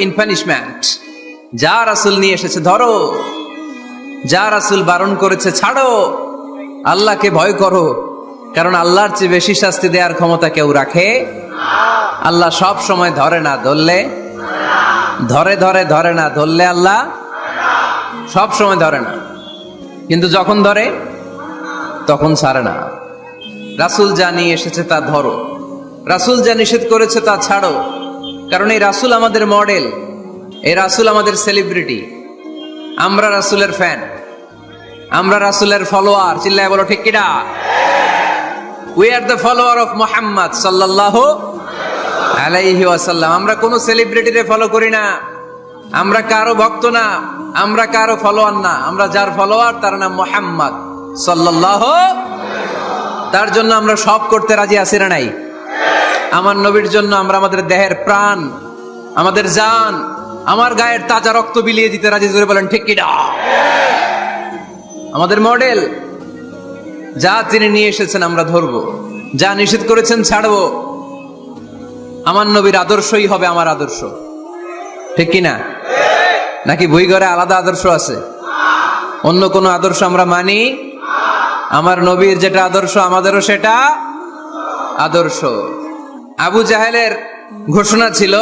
In punishment. যা রাসূল নিয়ে এসেছে ধরো, যা রাসূল বারণ করেছে ছাড়ো। আল্লাহকে ভয় করো, কারণ আল্লাহর চেয়ে বেশি শাস্তি দেওয়ার ক্ষমতা কেউ রাখে। আল্লাহ সব সময় ধরে না ধরলে, ধরে না ধরলে আল্লাহ সব সময় ধরে না, কিন্তু যখন ধরে তখন ছাড়ে না। রাসূল যা নিয়ে এসেছে তা ধরো, রাসূল যা নিষেধ করেছে তা ছাড়ো। কারণ এই রাসূল আমাদের মডেল, এই রাসূল আমাদের সেলিব্রিটি। আমরা রাসূলের ফ্যান, আমরা রাসূলের ফলোয়ার। চিল্লায় বলো ঠিক কিনা? We are the follower of Muhammad সাল্লাল্লাহু আলাইহি ওয়াসাল্লাম। আমরা কোনো সেলিব্রিটিরে ফলো করি না, আমরা কারো ভক্ত না, আমরা কারো ফলোয়ার না। আমরা যার ফলোয়ার তার নাম মুহাম্মদ সাল্লাল্লাহু। তার জন্য আমরা সব করতে রাজি আছি না নাই? আমার নবীর জন্য আমরা আমাদের দেহের প্রাণ, আমাদের জান, আমার গায়ের তাজা রক্ত বিলিয়ে দিতে রাজি। জোরে বলেন ঠিক কিনা? আমাদের মডেল। যা তিনি নিয়ে এসেছেন আমরা ধরবো, যা নিষেধ করেছেন ছাড়বো। আমার নবীর আদর্শই হবে আমার আদর্শ, ঠিক কিনা? নাকি বই ঘরে আলাদা আদর্শ আছে? অন্য কোনো আদর্শ আমরা মানি? আমার নবীর যেটা আদর্শ আমাদেরও সেটা আদর্শ। আবু জাহেলের ঘোষণা ছিল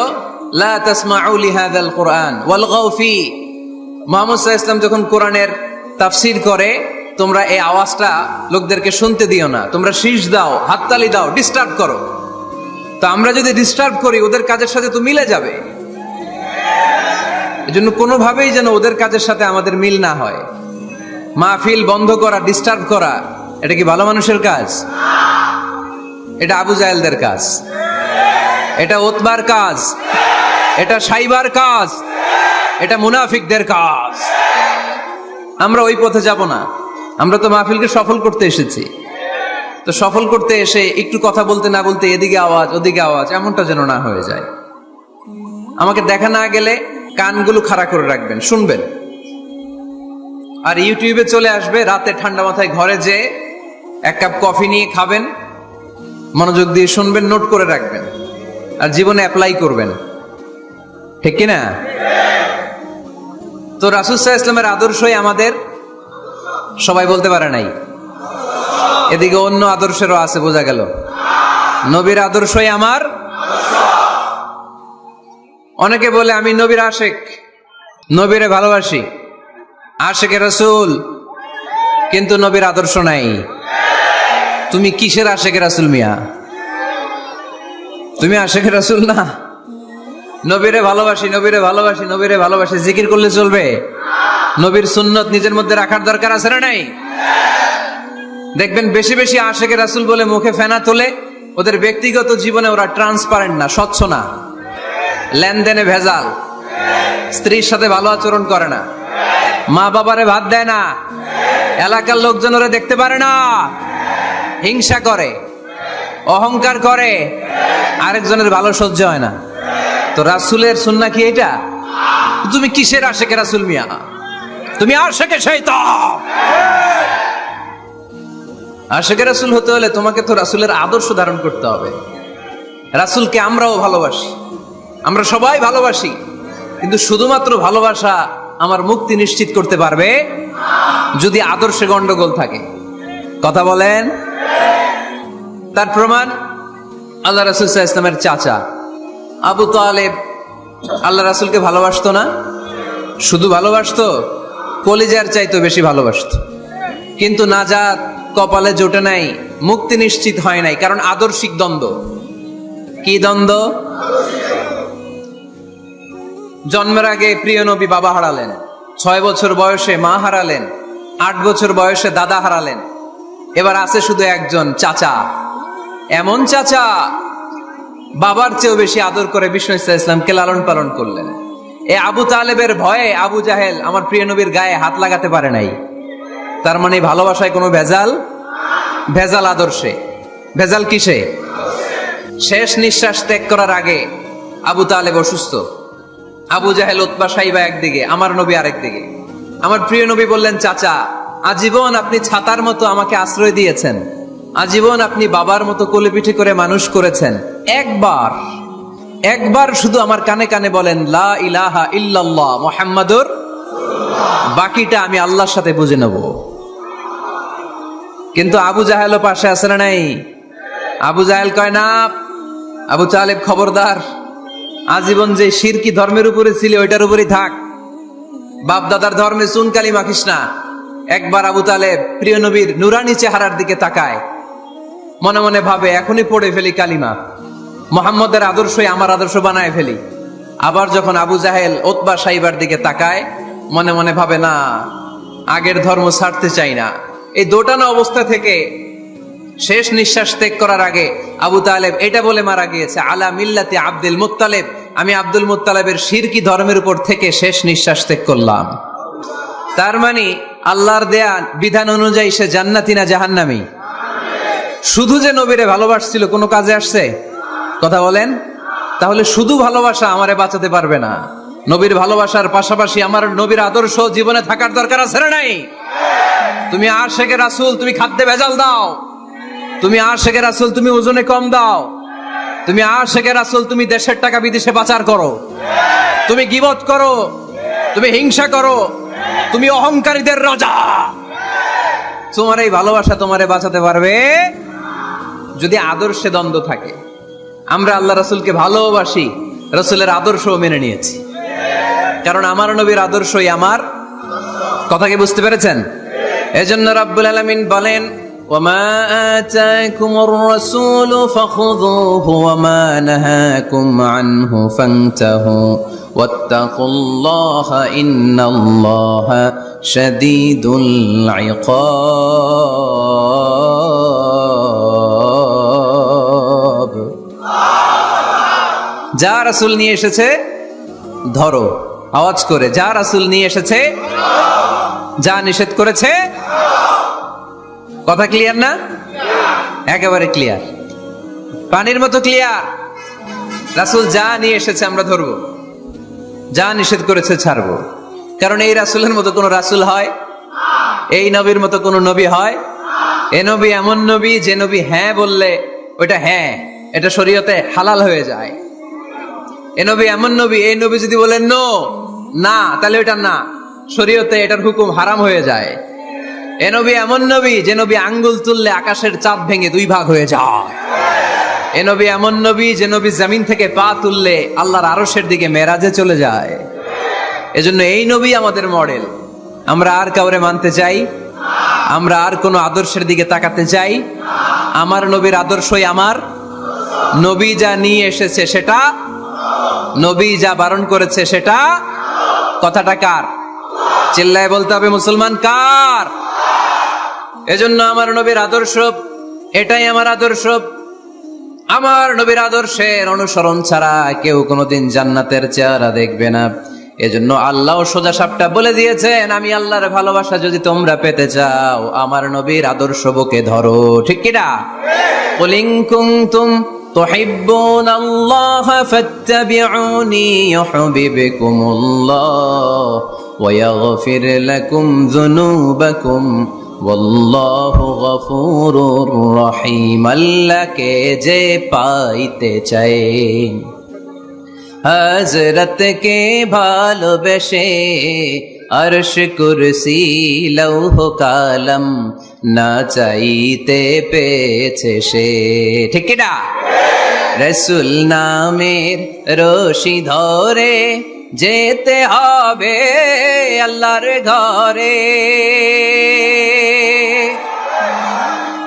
লা তাসমাউ লিহাযাল কুরআন ওয়ালগাউ ফি। মুহাম্মদ সাল্লাল্লাহু আলাইহি ওয়াসাল্লাম যখন কোরআনের তাফসীর করে, তোমরা এই আওয়াজটা লোকদেরকে শুনতে দিও না, তোমরা শীষ দাও, হাততালি দাও, ডিস্টার্ব করো। তো আমরা যদি ডিস্টার্ব করি ওদের কাজের সাথে তো মিলে যাবে। এজন্য কোনোভাবেই যেন ওদের কাজের সাথে আমাদের মিল না হয়। মাহফিল বন্ধ করা, ডিস্টার্ব করা, এটা কি ভালো মানুষের কাজ? এটা আবু জাহেলদের কাজ, এটা উতবার কাজ, এটা সাইবার কাজ, এটা মুনাফিকদের কাজ। আমরা ওই পথে যাব না। আমরা তো মাহফিলকে সফল করতে এসেছি। তো সফল করতে এসে একটু কথা বলতে না বলতে এদিকে আওয়াজ ওদিকে আওয়াজ, এমনটা যেন না হয়ে যায়। আমাকে দেখা না গেলে কানগুলো খাড়া করে রাখবেন, শুনবেন। আর ইউটিউবে চলে আসবে, রাতে ঠান্ডা মাথায় ঘরে যে এক কাপ কফি নিয়ে খাবেন, মনোযোগ দিয়ে শুনবেন, নোট করে রাখবেন, আর জীবনে অ্যাপ্লাই করবেন, ঠিক কিনা? তো রাসূল সাল্লাল্লাহু আলাইহি ওয়াসাল্লামের আদর্শই আমাদের, সবাই বলতে পারে নাই। এদিকে অন্য আদর্শেরও আছে, বোঝা গেল। নবীর আদর্শই আমার। অনেকে বলে আমি নবীর আশেক, নবীরে ভালোবাসি, আশেকে রাসূল, কিন্তু নবীর আদর্শ নাই। তুমি কিসের আশেকে রাসূল মিয়া? তুমি আশেকে রাসূল না। নবীরে ভালোবাসি, নবীরে ভালোবাসি, নবীরে ভালোবাসি জিকির করলে চলবে? নবীর সুন্নত নিজের মধ্যে রাখার দরকার আছে না নাই? দেখবেন বেশি বেশি আশেকে রাসূল বলে মুখে ফেনা তোলে, ওদের ব্যক্তিগত জীবনে ওরা ট্রান্সপারেন্ট না, স্বচ্ছ না, লেনদেনে ভেজাল, স্ত্রীর সাথে ভালো আচরণ করে না, মা বাবারে ভাত দেয় না, এলাকার লোকজন ওরা দেখতে পারে না, হিংসা করে, অহংকার করে, আরেকজনের ভালো সহ্য হয় না। তো রাসূলের সুন্নাহ কি এটা? তুমি কিসের আশেকে রাসূল মিয়া? তুমি আশেকে শয়তান। আশেকে রাসূল হতে হলে তোমাকে তো রাসূলের আদর্শ ধারণ করতে হবে। রাসূলকে আমরাও ভালোবাসি, আমরা সবাই ভালোবাসি, কিন্তু শুধুমাত্র ভালোবাসা আমার মুক্তি নিশ্চিত করতে পারবে যদি আদর্শে গন্ডগোল থাকে। কথা বলেন? তার প্রমাণ আল্লাহ রাসূল সাল্লাল্লাহু আলাইহি ওয়াসাল্লামের চাচা আবু তালেব আল্লাহ রাসূলকে ভালোবাসতো না? শুধু ভালোবাসতো, কলিজার চাইতে বেশি ভালোবাসতো। কিন্তু নাজাত কপালে জোটে নাই, মুক্তি নিশ্চিত হয় নাই, কারণ আদর্শিক দ্বন্দ্ব। কি দ্বন্দ্ব? জন্মের আগে প্রিয় নবী বাবা হারালেন, 6 বছর বয়সে মা হারালেন, 8 বছর বয়সে দাদা হারালেন, এবার আছে শুধু একজন চাচা। এমন চাচা বাবার চেয়েও বেশি আদর করে বিষ্ণু ইসলামকে লালন পালন করলেন। এ আবু তালেবের ভয়ে আবু জাহেল আমার প্রিয় নবীর গায়ে হাত লাগাতে পারে নাই। তার মানে ভালোবাসায় কোনো ভেজাল? ভেজাল আদর্শে। ভেজাল কিসে? শেষ নিঃশ্বাস ত্যাগ করার আগে আবু তালেব অসুস্থ, আবু জাহেল উতবা সাইবা একদিকে, আমার নবী আরেকদিকে। আমার প্রিয় নবী বললেন, চাচা আজীবন আপনি ছাতার মতো আমাকে আশ্রয় দিয়েছেন, আজীবন আপনি বাবার মতো কোলে পিঠে করে মানুষ করেছেন, একবার একবার শুধু আমার কানে কানে বলেন লা ইলাহা ইল্লাল্লাহ মুহাম্মাদুর, বাকিটা আমি আল্লাহর সাথে বুঝে নেব। কিন্তু আবু জাহেলও পাশে আছে না নাই? আবু জাহেল কয় না, আবু তালেব খবরদার, আজীবন যে শিরকি ধর্মের উপরে ছিল ওইটার উপরেই থাক, বাপ দাদার ধর্মে চুন কালি মাখিস না। একবার আবু তালেব প্রিয় নবীর নুরানি চেহারার দিকে তাকায়, মনে মনে ভাবে এখনই পড়ে ফেলি কালিমা, মুহাম্মদের আদর্শই আমার আদর্শ বানায় ফেলি। আবার যখন আবু জাহেল উতবা সাইবার দিকে তাকায়, মনে মনে ভাবে না, আগের ধর্ম ছাড়তে চাই না। এই দোটানা অবস্থা থেকে শেষ নিঃশ্বাস ত্যাগ করার আগে আবু তালেব এটা বলে মারা গিয়েছে, আলা মিল্লাতি আব্দুল মুত্তালিব, আমি আব্দুল মুত্তালিবের শিরকি ধর্মের উপর থেকে শেষ নিঃশ্বাস ত্যাগ করলাম। তার মানে আল্লাহর দেয়া বিধান অনুযায়ী সে জান্নাতি না জাহান্নামী? শুধু যে নবীরে ভালোবাসছিল কোনো কাজে আসছে? কথা বলেন। তাহলে শুধু ভালোবাসা আমারে বাঁচাতে পারবে না। নবীর ভালোবাসার পাশাপাশি আমার নবীর আদর্শ জীবনে থাকার দরকার আছে না নাই? তুমি আশেকে রাসূল, তুমি খাদ্যে ভেজাল দাও। তুমি আশেকে রাসূল, তুমি ওজনে কম দাও। তুমি আশেকে রাসূল, তুমি দেশের টাকা বিদেশে পাচার করো, তুমি গীবত করো, তুমি হিংসা করো, তুমি অহংকারীদের রাজা। তোমার এই ভালোবাসা তোমারে বাঁচাতে পারবে যদি আদর্শে দ্বন্দ্ব থাকে। আমরা আল্লাহ রাসূলকে ভালোবাসি, রাসূলের আদর্শও মেনে নিয়েছি, কারণ আমার নবীর আদর্শই আমার। কথা কি বুঝতে পেরেছেন? এজন্য রাব্বুল আলামিন বলেন, ওয়ামা আতাকুমুর রাসূলু ফাখুযুহু ওয়ামা নাহাকুম আনহু ফান্তাহু ওয়াত্তাকুল্লাহা ইন্নাল্লাহা শাদীদুল ইকাব। যা রাসূল নিয়ে এসেছে ধরো, আওয়াজ করে, যা রাসূল নিয়ে এসেছে, যা নিষেধ করেছে। কথা ক্লিয়ার না? একেবারে ক্লিয়ার, পানির মতো ক্লিয়ার। রাসূল যা নিয়ে এসেছে আমরা ধরবো, যা নিষেধ করেছে ছাড়বো। কারণ এই রাসূলের মতো কোন রাসূল হয়? এই নবীর মতো কোন নবী হয়? এ নবী এমন নবী যে নবী হ্যাঁ বললে ওইটা হ্যাঁ, এটা শরীয়তে হালাল হয়ে যায়। এ নবী এমন নবী, এই নবী যদি বলেন নো, না, তাহলে ওইটা না, শরীয়তে এটার হুকুম হারাম হয়ে যায়। এ নবী এমন নবী যে নবী আঙ্গুল তুললে আকাশের চাঁদ ভেঙে দুই ভাগ হয়ে যায়। এ নবী এমন নবী যে নবী জমিন থেকে পা তুললে আল্লাহর আরশের দিকে মেরাজে চলে যায়। এজন্য এই নবী আমাদের মডেল। আমরা আর কাউরে মানতে চাই? আমরা আর কোন আদর্শের দিকে তাকাতে চাই? আমার নবীর আদর্শই আমার। নবী যা নিয়ে এসেছে সেটা, নবী যা বারণ করেছে সেটা। কথাটা কার? চিল্লায় বলতে হবে মুসলমান, কার? এজন্য আমার নবীর আদর্শ এটাই আমার আদর্শ। আমার নবীর আদর্শের অনুসরণ ছাড়া কেউ কোনোদিন জান্নাতের চেহারা দেখবে না। এজন্য আল্লাহ সোজা সাপটা বলে দিয়েছেন, আমি আল্লাহর ভালোবাসা যদি তোমরা পেতে চাও আমার নবীর আদর্শ বুকে ধরো। ঠিক কিনা? কুল ইন কুনতুম তুহিব্বুনাল্লাহা ফাত্তাবিউনি ইউহিব্বুকুমুল্লাহ ওয়া ইয়াগফির লাকুম যুনুবাকুম ওয়াল্লাহু গফুরুর রহিম। আল্লাহকে যে পাইতে চায়, হযরতকে ভালোবেসে আরশ কুরসি লৌহ কালাম না চাইতে পেয়েছে সে। ঠিক কিনা? রাসূল নামের রশি ধরে যেতে হবে আল্লাহর ঘরে।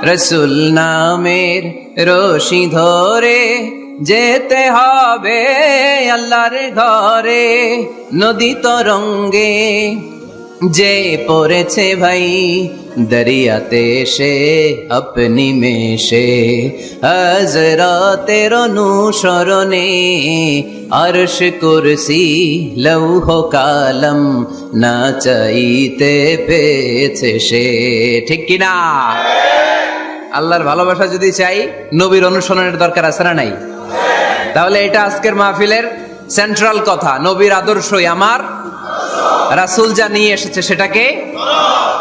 রাসূল নামের রশি ধরে যেতে হবে আল্লাহর ঘরে। নদী তরঙ্গে যে পড়েছে ভাই দরিয়াতে সে আপনি মেশে, হযরতের অনুসরণে আরশ কুরসি লৌহ কালাম না চাইতে পেয়েছে সে। ঠিক কিনা? আল্লাহর ভালোবাসা যদি চাই, নবীর অনুসরণের দরকার আছে না নাই? তাহলে এটা আজকের মাহফিলের সেন্ট্রাল কথা, নবীর আদর্শই আমার। রাসূল যা নিয়ে এসেছে সেটাকে,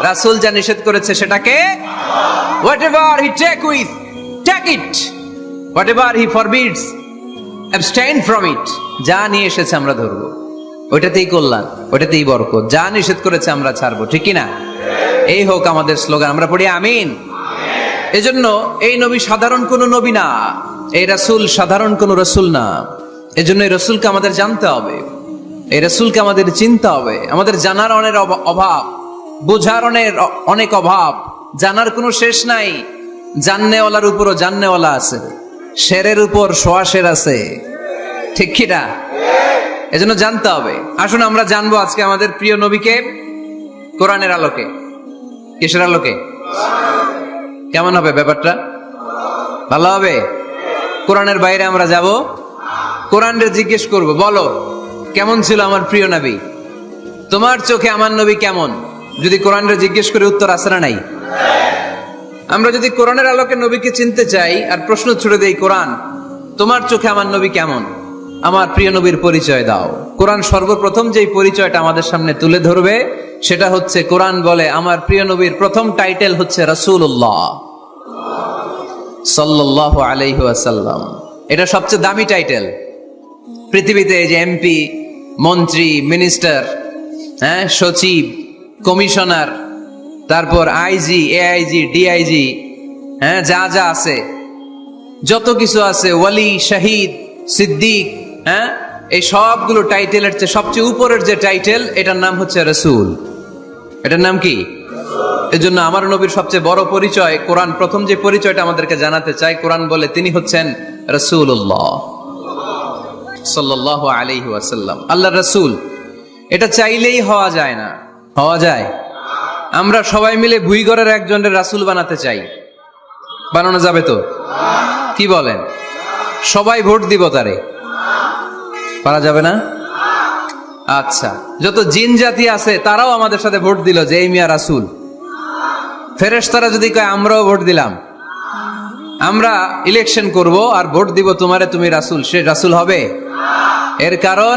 রাসূল যা নিষেধ করেছে সেটাকে, whatever he take it, whatever he forbids abstain from it. যা নিয়ে এসেছে আমরা ধরবো, ওইটাতেই কল্যাণ, ওইটাতেই বরকত। যা নিষেধ করেছে আমরা ছাড়বো, ঠিক কি না? এই হোক আমাদের স্লোগান, আমরা পড়ি আমিন। এজন্য এই নবী সাধারণ কোন নবী না, এই রাসূল সাধারণ কোন রাসূল না। এজন্য এই রাসূলকে আমাদের জানতে হবে, এই রাসূলকে আমাদের চিনতে হবে। আমাদের জানার অনেক অভাব, বোঝার অনেক অভাব, জানার কোনো শেষ নাই। জাননেওয়ালার উপরও জাননেওয়ালা আছে, শেরের উপর সোয়া শের আছে, ঠিক কি না? এজন্য জানতে হবে। আসুন আমরা জানবো আজকে আমাদের প্রিয় নবীকে কোরআনের আলোকে। কিসের আলোকে? কেমন হবে ব্যাপারটা? ভালো হবে? কোরআনের বাইরে আমরা যাব, কোরআনকে জিজ্ঞেস করব, বলো কেমন ছিল আমার প্রিয় নবী? তোমার চোখে আমার নবী কেমন? যদি কোরআনকে জিজ্ঞেস করে উত্তর আছে না নাই? আমরা যদি কোরআনের আলোকে নবীকে চিনতে চাই আর প্রশ্ন ছুড়ে দেই, কোরআন তোমার চোখে আমার নবী কেমন? আমার প্রিয় নবীর পরিচয় দাও। কোরআন সর্বপ্রথম যেই পরিচয়টা আমাদের সামনে তুলে ধরবে সেটা হচ্ছে, কোরআন বলে আমার প্রিয় নবীর প্রথম টাইটেল হচ্ছে রাসূলুল্লাহ সাল্লাল্লাহু আলাইহি ওয়াসাল্লাম। এটা সবচেয়ে দামি টাইটেল পৃথিবীতে। যে এমপি, মন্ত্রী, মিনিস্টার, সচিব, কমিশনার, তারপর আইজি, এআইজি, ডিআইজি, যা যা আছে, যত কিছু আছে, ওয়ালি, শাহিদ, সিদ্দিক, এই সবগুলো টাইটেলের চেয়ে সবচেয়ে উপরের যে টাইটেল, এটার নাম হচ্ছে রাসূল। এটার নাম কি? এজন্য আমার নবীর সবচেয়ে বড় পরিচয়, কোরআন প্রথম যে পরিচয়টা আমাদেরকে জানাতে চায়, কোরআন বলে তিনি হচ্ছেন রাসূলুল্লাহ সাল্লাল্লাহু আলাইহি ওয়াসাল্লাম, আল্লাহর রাসূল। এটা চাইলেই হওয়া যায় না। হওয়া যায়? আমরা সবাই মিলে ভুইগড়ের একজনের রাসূল বানাতে চাই, বানানো যাবে তো? কি বলেন? সবাই ভোট দিব তারে? পারা যাবে না? আচ্ছা, যত জিন জাতি আছে তারাও আমাদের সাথে ভোট দিল যে এই মিয়া রাসূল। ফেরেশতারা যদি কয় আমরাও ভোট দিলাম, আমরা ইলেকশন করব আর ভোট দিব তোমারে, তুমি রাসূল, সে রাসূল হবে? এর কারণ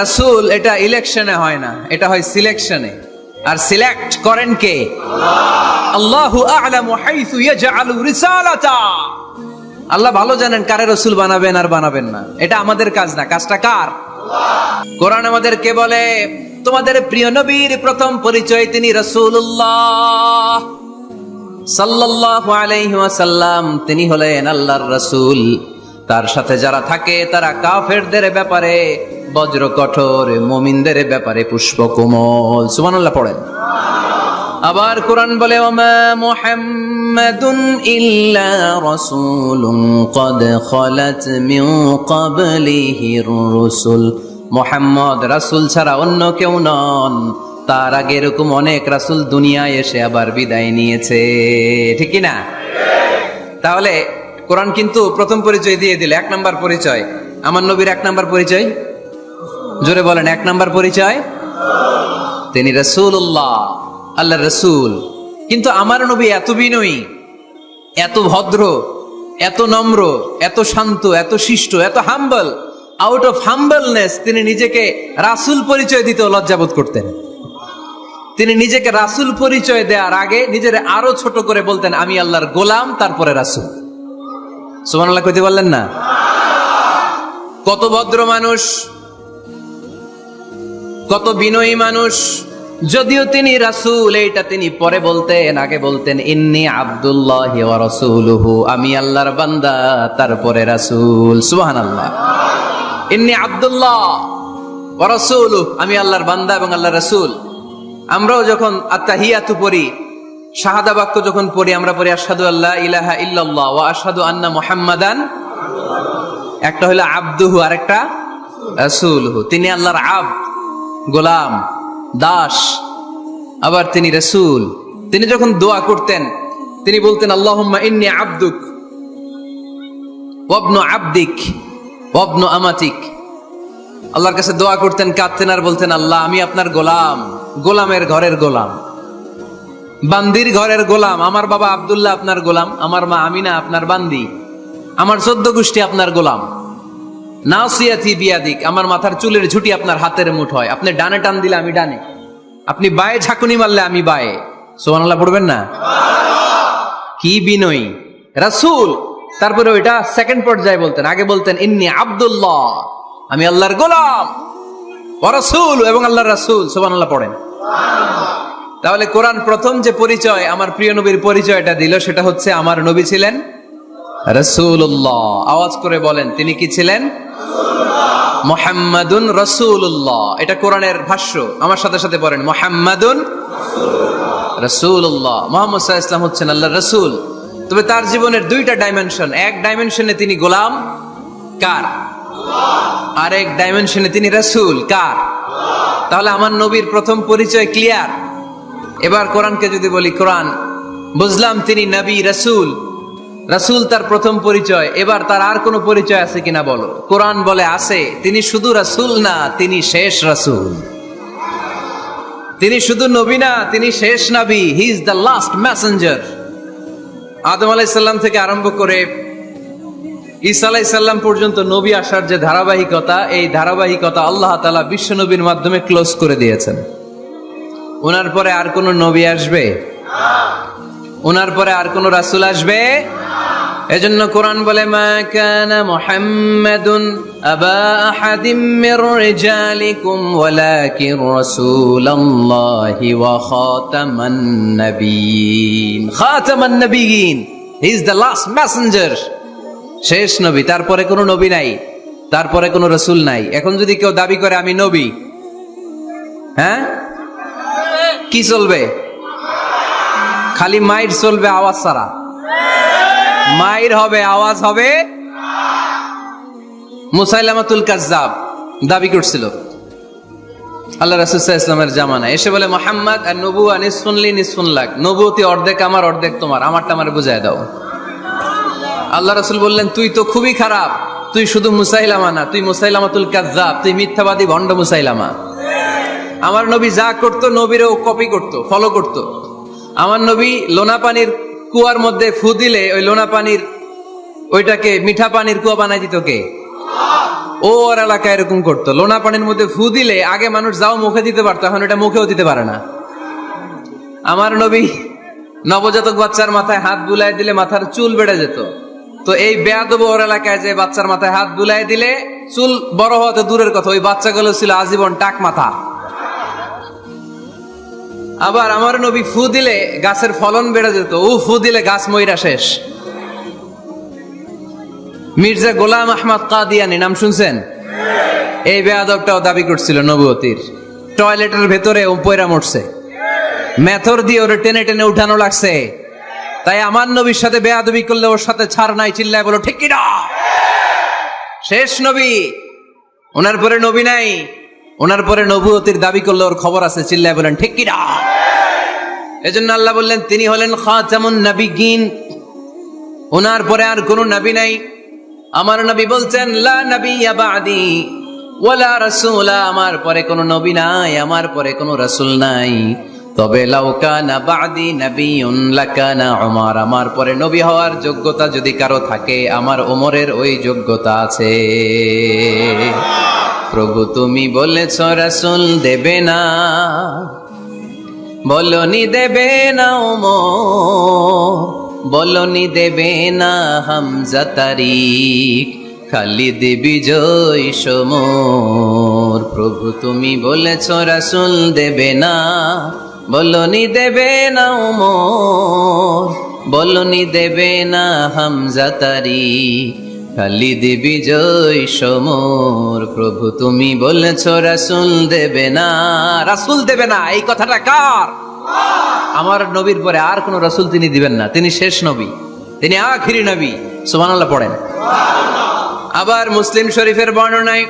রাসূল এটা ইলেকশনে হয় না, এটা হয় সিলেকশনে। আর সিলেক্ট করেন কে? আল্লাহু আ'লামু হাইসু ইয়াজআলু রিসালাতা। আল্লাহ ভালো জানেন কারে রাসূল বানাবেন আর বানাবেন না। এটা আমাদের কাজ না, কাজটা কার? কোরআন আমাদেরকে বলে তোমাদের প্রিয় নবীর প্রথম পরিচয় তিনি রাসূলুল্লাহ সাল্লাল্লাহু আলাইহি ওয়াসাল্লাম। তিনি হলেন আল্লাহর রাসূল। তার সাথে যারা থাকে তারা কাফেরদের ব্যাপারে বজ্র কঠোর, মুমিনদের ব্যাপারে পুষ্পকোমল। সুবহানাল্লাহ পড়েন। আবার কোরআন বলে ওমা মুহাম্মাদুন ইল্লা রাসূলুন ক্বাদ খালাত মিন ক্বাবলিহির রুসুল। মুহাম্মদ রাসূল ছাড়া অন্য কেউ নন, তার আগে এরকম অনেক রাসূল দুনিয়ায় এসে আবার বিদায় নিয়েছে, ঠিক কি না? তাহলে কোরআন কিন্তু প্রথম পরিচয় দিয়ে দিল, এক নাম্বার পরিচয়। আমার নবীর এক নাম্বার পরিচয়, জোরে বলেন, এক নাম্বার পরিচয় তিনি রাসূলুল্লাহ, আল্লাহর রাসূল। কিন্তু আমার নবী এত বিনয়ী, এত ভদ্র, এত নম্র, এত শান্ত, এত শিষ্ট, এত হাম্বল। আউট অফ হাম্বলনেস তিনি নিজেকে রাসূল পরিচয় দিতে লজ্জাবোধ করতেন। তিনি নিজেকে রাসূল পরিচয় দেওয়ার আগে নিজের আরো ছোট করে বলতেন, আমি আল্লাহর গোলাম, তারপরে রাসূল। সুবহানাল্লাহ কইতে বললেন না? কত ভদ্র মানুষ, কত বিনয়ী মানুষ। যদিও তিনি রাসূল, এইটা তিনি পরে বলতেন, আগে বলতেন ইন্নী আব্দুল্লাহি ওয়া রাসূলুহু, আমি আল্লাহর বান্দা, তারপরে রাসূল। সুবহানাল্লাহ। ইন্নী আব্দুল্লাহ ওয়া রাসূলুহু, আমি আল্লাহর বান্দা এবং আল্লাহর রাসূল। আমরাও যখন আত্তাহিয়াতু পড়ি, শাহাদা বাক্য যখন পড়ি, আমরা পড়ি আশহাদু আল্লা ইলাহা ইল্লাল্লাহ ওয়া আশহাদু আন্না মুহাম্মাদান। একটা হলো আব্দুহু, আরেকটা রাসূলুহু। তিনি আল্লাহর আব্দ, গোলাম, দাস, আবার তিনি রাসূল। তিনি যখন দোয়া করতেন তিনি বলতেন আল্লাহুম্মা ইন্নী আবদুক ওয়া ইবনু আবদিক ওয়া ইবনু আমাতিক। আল্লাহর কাছে দোয়া করতেন, কাঁদতেন আর বলতেন, আল্লাহ আমি আপনার গোলাম, গোলামের ঘরের গোলাম, বান্দির ঘরের গোলাম। আমার বাবা আব্দুল্লাহ আপনার গোলাম, আমার মা আমিনা আপনার বান্দি, আমার 14 গোষ্ঠী আপনার গোলাম। নাসিয়াতি বিয়াদিক, আমার মাথার চুলের ঝুঁটি আপনার হাতের মুঠোয়। আপনি ডানে টান দিলে আমি ডানে, আপনি বায়ে ঝাঁকুনি মারলে আমি বায়ে। সুবহানাল্লাহ পড়বেন না? কি বিনয়ী রাসূল। তারপরে ওইটা সেকেন্ড পর্যায়ে বলতেন। আগে বলতেন ইন্নী আব্দুল্লাহ, আমি আল্লাহর গোলাম, ওয়া রাসূল, এবং আল্লাহর রাসূল। সুবহানাল্লাহ পড়েন। তাহলে কোরআন প্রথম যে পরিচয় আমার প্রিয় নবীর পরিচয়টা দিল, সেটা হচ্ছে আমার নবী ছিলেন রাসূলুল্লাহ। আওয়াজ করে বলেন, তিনি কি ছিলেন? মুহাম্মাদুন রাসূলুল্লাহ। এটা কোরআনের ভাষ্য। আমার সাথে সাথে পড়েন, মুহাম্মাদুন রাসূলুল্লাহ। মুহাম্মদ সাল্লাল্লাহু আলাইহি ওয়াসাল্লাম হচ্ছেন আল্লাহর রাসূল। তবে তার জীবনের দুইটা ডাইমেনশন। এক ডাইমেনশনে তিনি গোলাম, কার? আর এক ডাইমেনশনে তিনি রাসূল, কার? তাহলে আমার নবীর প্রথম পরিচয় ক্লিয়ার। এবার কোরআনকে যদি বলি, কোরআন বুঝলাম তিনি নবী, রাসূল। রাসূল তার প্রথম পরিচয়। এবার তার আর কোনো পরিচয় আছে কিনা বলো? কোরআন বলে আছে। তিনি শুধু রাসূল না, তিনি শেষ রাসূল। তিনি শুধু নবী না, তিনি শেষ নবী। He is the last messenger. আদম আলাইহিস সালাম থেকে আরম্ভ করে ঈসা আলাইহিস সালাম পর্যন্ত নবী আসার যে ধারাবাহিকতা, এই ধারাবাহিকতা আল্লাহ তাআলা বিশ্ব নবীর মাধ্যমে ক্লোজ করে দিয়েছেন। ওনার পরে আর কোন নবী আসবে? ওনার পরে আর কোন রাসূল আসবে? এজন্য কোরআন বলে, মা কানা মুহাম্মাদুন আবা আহাদিম মির রিজালিকুম ওয়ালাকিন রাসূলুল্লাহি ওয়া খাতামান নাবিয়্যিন। খাতামান নাবিয়্যিন, he is the last messenger, শেষ নবী। তারপরে কোনো নবী নাই, তারপরে কোনো রাসূল নাই। এখন যদি কেউ দাবি করে আমি নবী, হ্যাঁ, কি চলবে? খালি মাইর চলবে, আওয়াজ ছাড়া। মাইর হবে, আওয়াজ হবে। মুসাইলামাতুল কাজ্জাব দাবি করছিল আল্লাহ রাসূল সাল্লাল্লাহু আলাইহি ওয়াসাল্লামের জামানায়, এসে বলে, মুহাম্মদ আর নবুয়া নিসফুন লি নিসফুন লাক, নবুয়তি অর্ধেক আমার, অর্ধেক তোমার, আমারটা আমারে বুঝায় দাও। আল্লাহ রাসূল বললেন, তুই তো খুবই খারাপ, তুই শুধু মুসাইলামা না, তুই মুসাইলামাতুল কাজ্জাব, তুই মিথ্যাবাদী ভণ্ড মুসাইলামা। আমার নবী যা করতো, নবীরও কপি করতো, ফলো করতো। আমার নবী লোনা পানির কুয়ার মধ্যে ফু দিলে ওই লোনা পানির ওইটাকে মিঠা পানির কুয়া বানাই দিত কে? ও ওর এলাকায় এরকম করতো। লোনা পানির মধ্যে ফু দিলে আগে মানুষ যাও মুখে দিতে পারতো, এখন এটা মুখেও দিতে পারে না। আমার নবী নবজাতক বাচ্চার মাথায় হাত বুলাই দিলে মাথার চুল বেড়ে যেত। তো এই বেয়াদব ওর এলাকায় যে বাচ্চার মাথায় হাত বুলাই দিলে চুল বড় হওয়া তো দূরের কথা, ওই বাচ্চাগুলো ছিল আজীবন টাক মাথা। আবার আমার নবী ফু দিলে গাছের ফলন বেড়ে যেত, ও ফু দিলে গাছ মইরা শেষ। মির্জা গোলাম আহমদ কাদিয়ানি নাম শুনছেন? এই বেয়াদবটাও দাবি করছিল নবুয়তির। টয়লেটের ভেতরে ও পয়রা মরছে, মেথর দিয়ে ওরে টেনে টেনে উঠানো লাগছে। তাই আমার নবীর সাথে বেয়াদবি করলে ওর সাথে ছাড় নাই। চিল্লায় বলো ঠিক কি না? শেষ নবী, ওনার পরে নবী নাই। ওনার পরে নবুয়তির দাবি করলে ওর খবর আছে। চিল্লায় বলেন ঠিক কি না? এজন্য আল্লাহ বললেন তিনি হলেন খাতামুন নাবিয়্যিন। ওনার পরে আর কোনো নবী নাই। আমার নবী বলছেন, লা নাবিয়্যা বা'দি ওয়ালা রাসূলা, আমার পরে কোনো নবী নাই, আমার পরে কোনো রাসূল নাই। তবে লাউ কানা বা'দি নাবিয়্যুন লাকানা উমর, আমার পরে নবী হওয়ার যোগ্যতা যদি কারো থাকে, আমার ওমরের ওই যোগ্যতা আছে। প্রভু তুমি বলেছ রাসূল দেবে না, বলনি দেবে না ওমর, বলনি দেবে না হামজা তারিক, খালিদ বিজয় সমর। প্রভু তুমি বলেছ রাসূল দেবে না, বলনি দেবে না ওমর, বলনি দেবে না হামজা তারিক, খালিদ বিজয় সমর। প্রভু তুমি বলেছ রাসূল দেবে না। রাসূল দেবে না, এই কথাটা কার? আমার নবীর পরে আর কোন রাসূল তিনি দিবেন না। তিনি শেষ নবী, তিনি আখিরি নবী। সুবহানাল্লাহ পড়েন। আবার মুসলিম শরীফের বর্ণনায়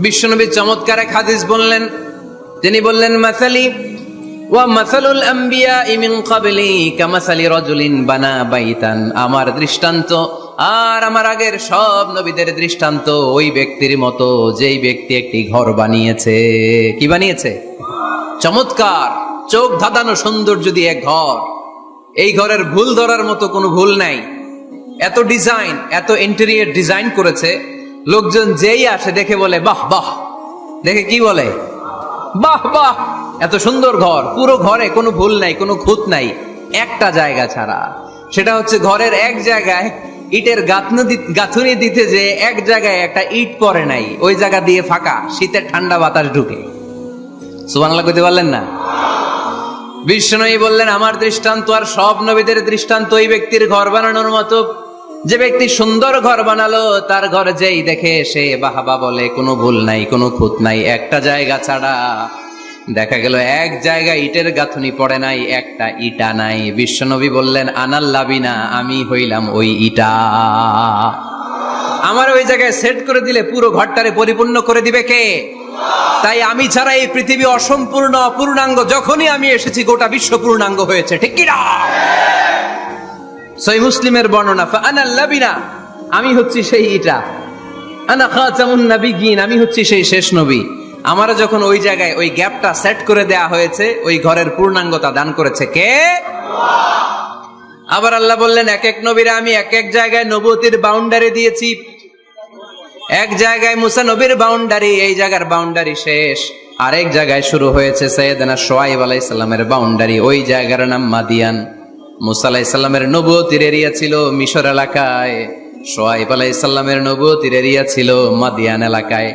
বিশ্বনবী চমৎকার এক হাদিস বললেন। তিনি বললেন, মাসালি ওয়া মাসালুল আম্বিয়া মিন ক্বাবলি কামাসালি রাজুলিন বানা বাইতান, আমার দৃষ্টান্ত আর আমার আগের সব নবীদের দৃষ্টান্ত ওই ব্যক্তির মতো যেই ব্যক্তি একটি ঘর বানিয়েছে। কি বানিয়েছে? চমৎকার, চোখ ধাঁধানো সৌন্দর্য দিয়ে এক ঘর। এই ঘরের ভুল ধরার মতো কোনো ভুল নাই। এত ডিজাইন, এত ইন্টেরিয়র ডিজাইন করেছে, লোকজন যেই আসে দেখে বলে বাহ বাহ। দেখে কি বলে? বাহ বাহ। এত সুন্দর ঘর, পুরো ঘরে কোনো ভুল নাই, কোনো খুঁত নাই, একটা জায়গা ছাড়া। সেটা হচ্ছে ঘরের এক জায়গায় ইটের গাঁথুনি দিতে যে এক জায়গায় একটা ইট পড়ে নাই, ওই জায়গা দিয়ে ফাঁকা, শীতের ঠান্ডা বাতাস ঢুকে। সুবহানাল্লাহ কইতে পারলেন না? বিষ্ণু বললেন, আমার দৃষ্টান্ত আর সব নবীদের দৃষ্টান্ত ওই ব্যক্তির ঘর বানানোর মতো, যে ব্যক্তি সুন্দর ঘর বানালো, তার ঘর যেই দেখে সে বাহাবা বলে, কোনো ভুল নাই, কোনো খুঁত নাই, একটা জায়গা ছাড়া। দেখা গেল এক জায়গায় ইটের গাঁথুনি পড়ে নাই, একটা ইটা নাই। বিশ্বনবী বললেন, আনাল লাবিনা, আমি হইলাম ওই ইটা। আমার ওই জায়গায় সেট করে দিলে পুরো ঘরটারে পরিপূর্ণ করে দিবে কে? তাই আমি ছাড়া এই পৃথিবী অসম্পূর্ণ, অপূর্ণাঙ্গ। যখনই আমি এসেছি গোটা বিশ্ব পূর্ণাঙ্গ হয়েছে, ঠিক কি না? সহিহ মুসলিমের বর্ণনা, ফাআনাল লাবিনা, আমি হচ্ছি সেই ইটা, আনা খাতামুন নাবিয়্যিন, আমি হচ্ছি সেই শেষ নবী। আমারও যখন ওই জায়গায় ওই গ্যাপটা সেট করে দেয়া হয়েছে, ওই ঘরের পূর্ণাঙ্গতা দান করেছে কে? আবার আল্লাহ বললেন, এক এক নবীরা আমি এক এক জায়গায় নবুয়তির বাউন্ডারি দিয়েছি। এক জায়গায় মুসা নবীর বাউন্ডারি, এই জায়গার বাউন্ডারি শেষ। আরেক জায়গায় শুরু হয়েছে সাইয়েদনা শুআয়ব আলাইহিস সালামের বাউন্ডারি, ওই জায়গার নাম মাদিয়ান। মুসা আলাইহিস সালামের নবুয়তির এরিয়া ছিল মিশর এলাকায়, শুআয়ব আলাইহিস সালামের নবুয়তির এরিয়া ছিল মাদিয়ান এলাকায়।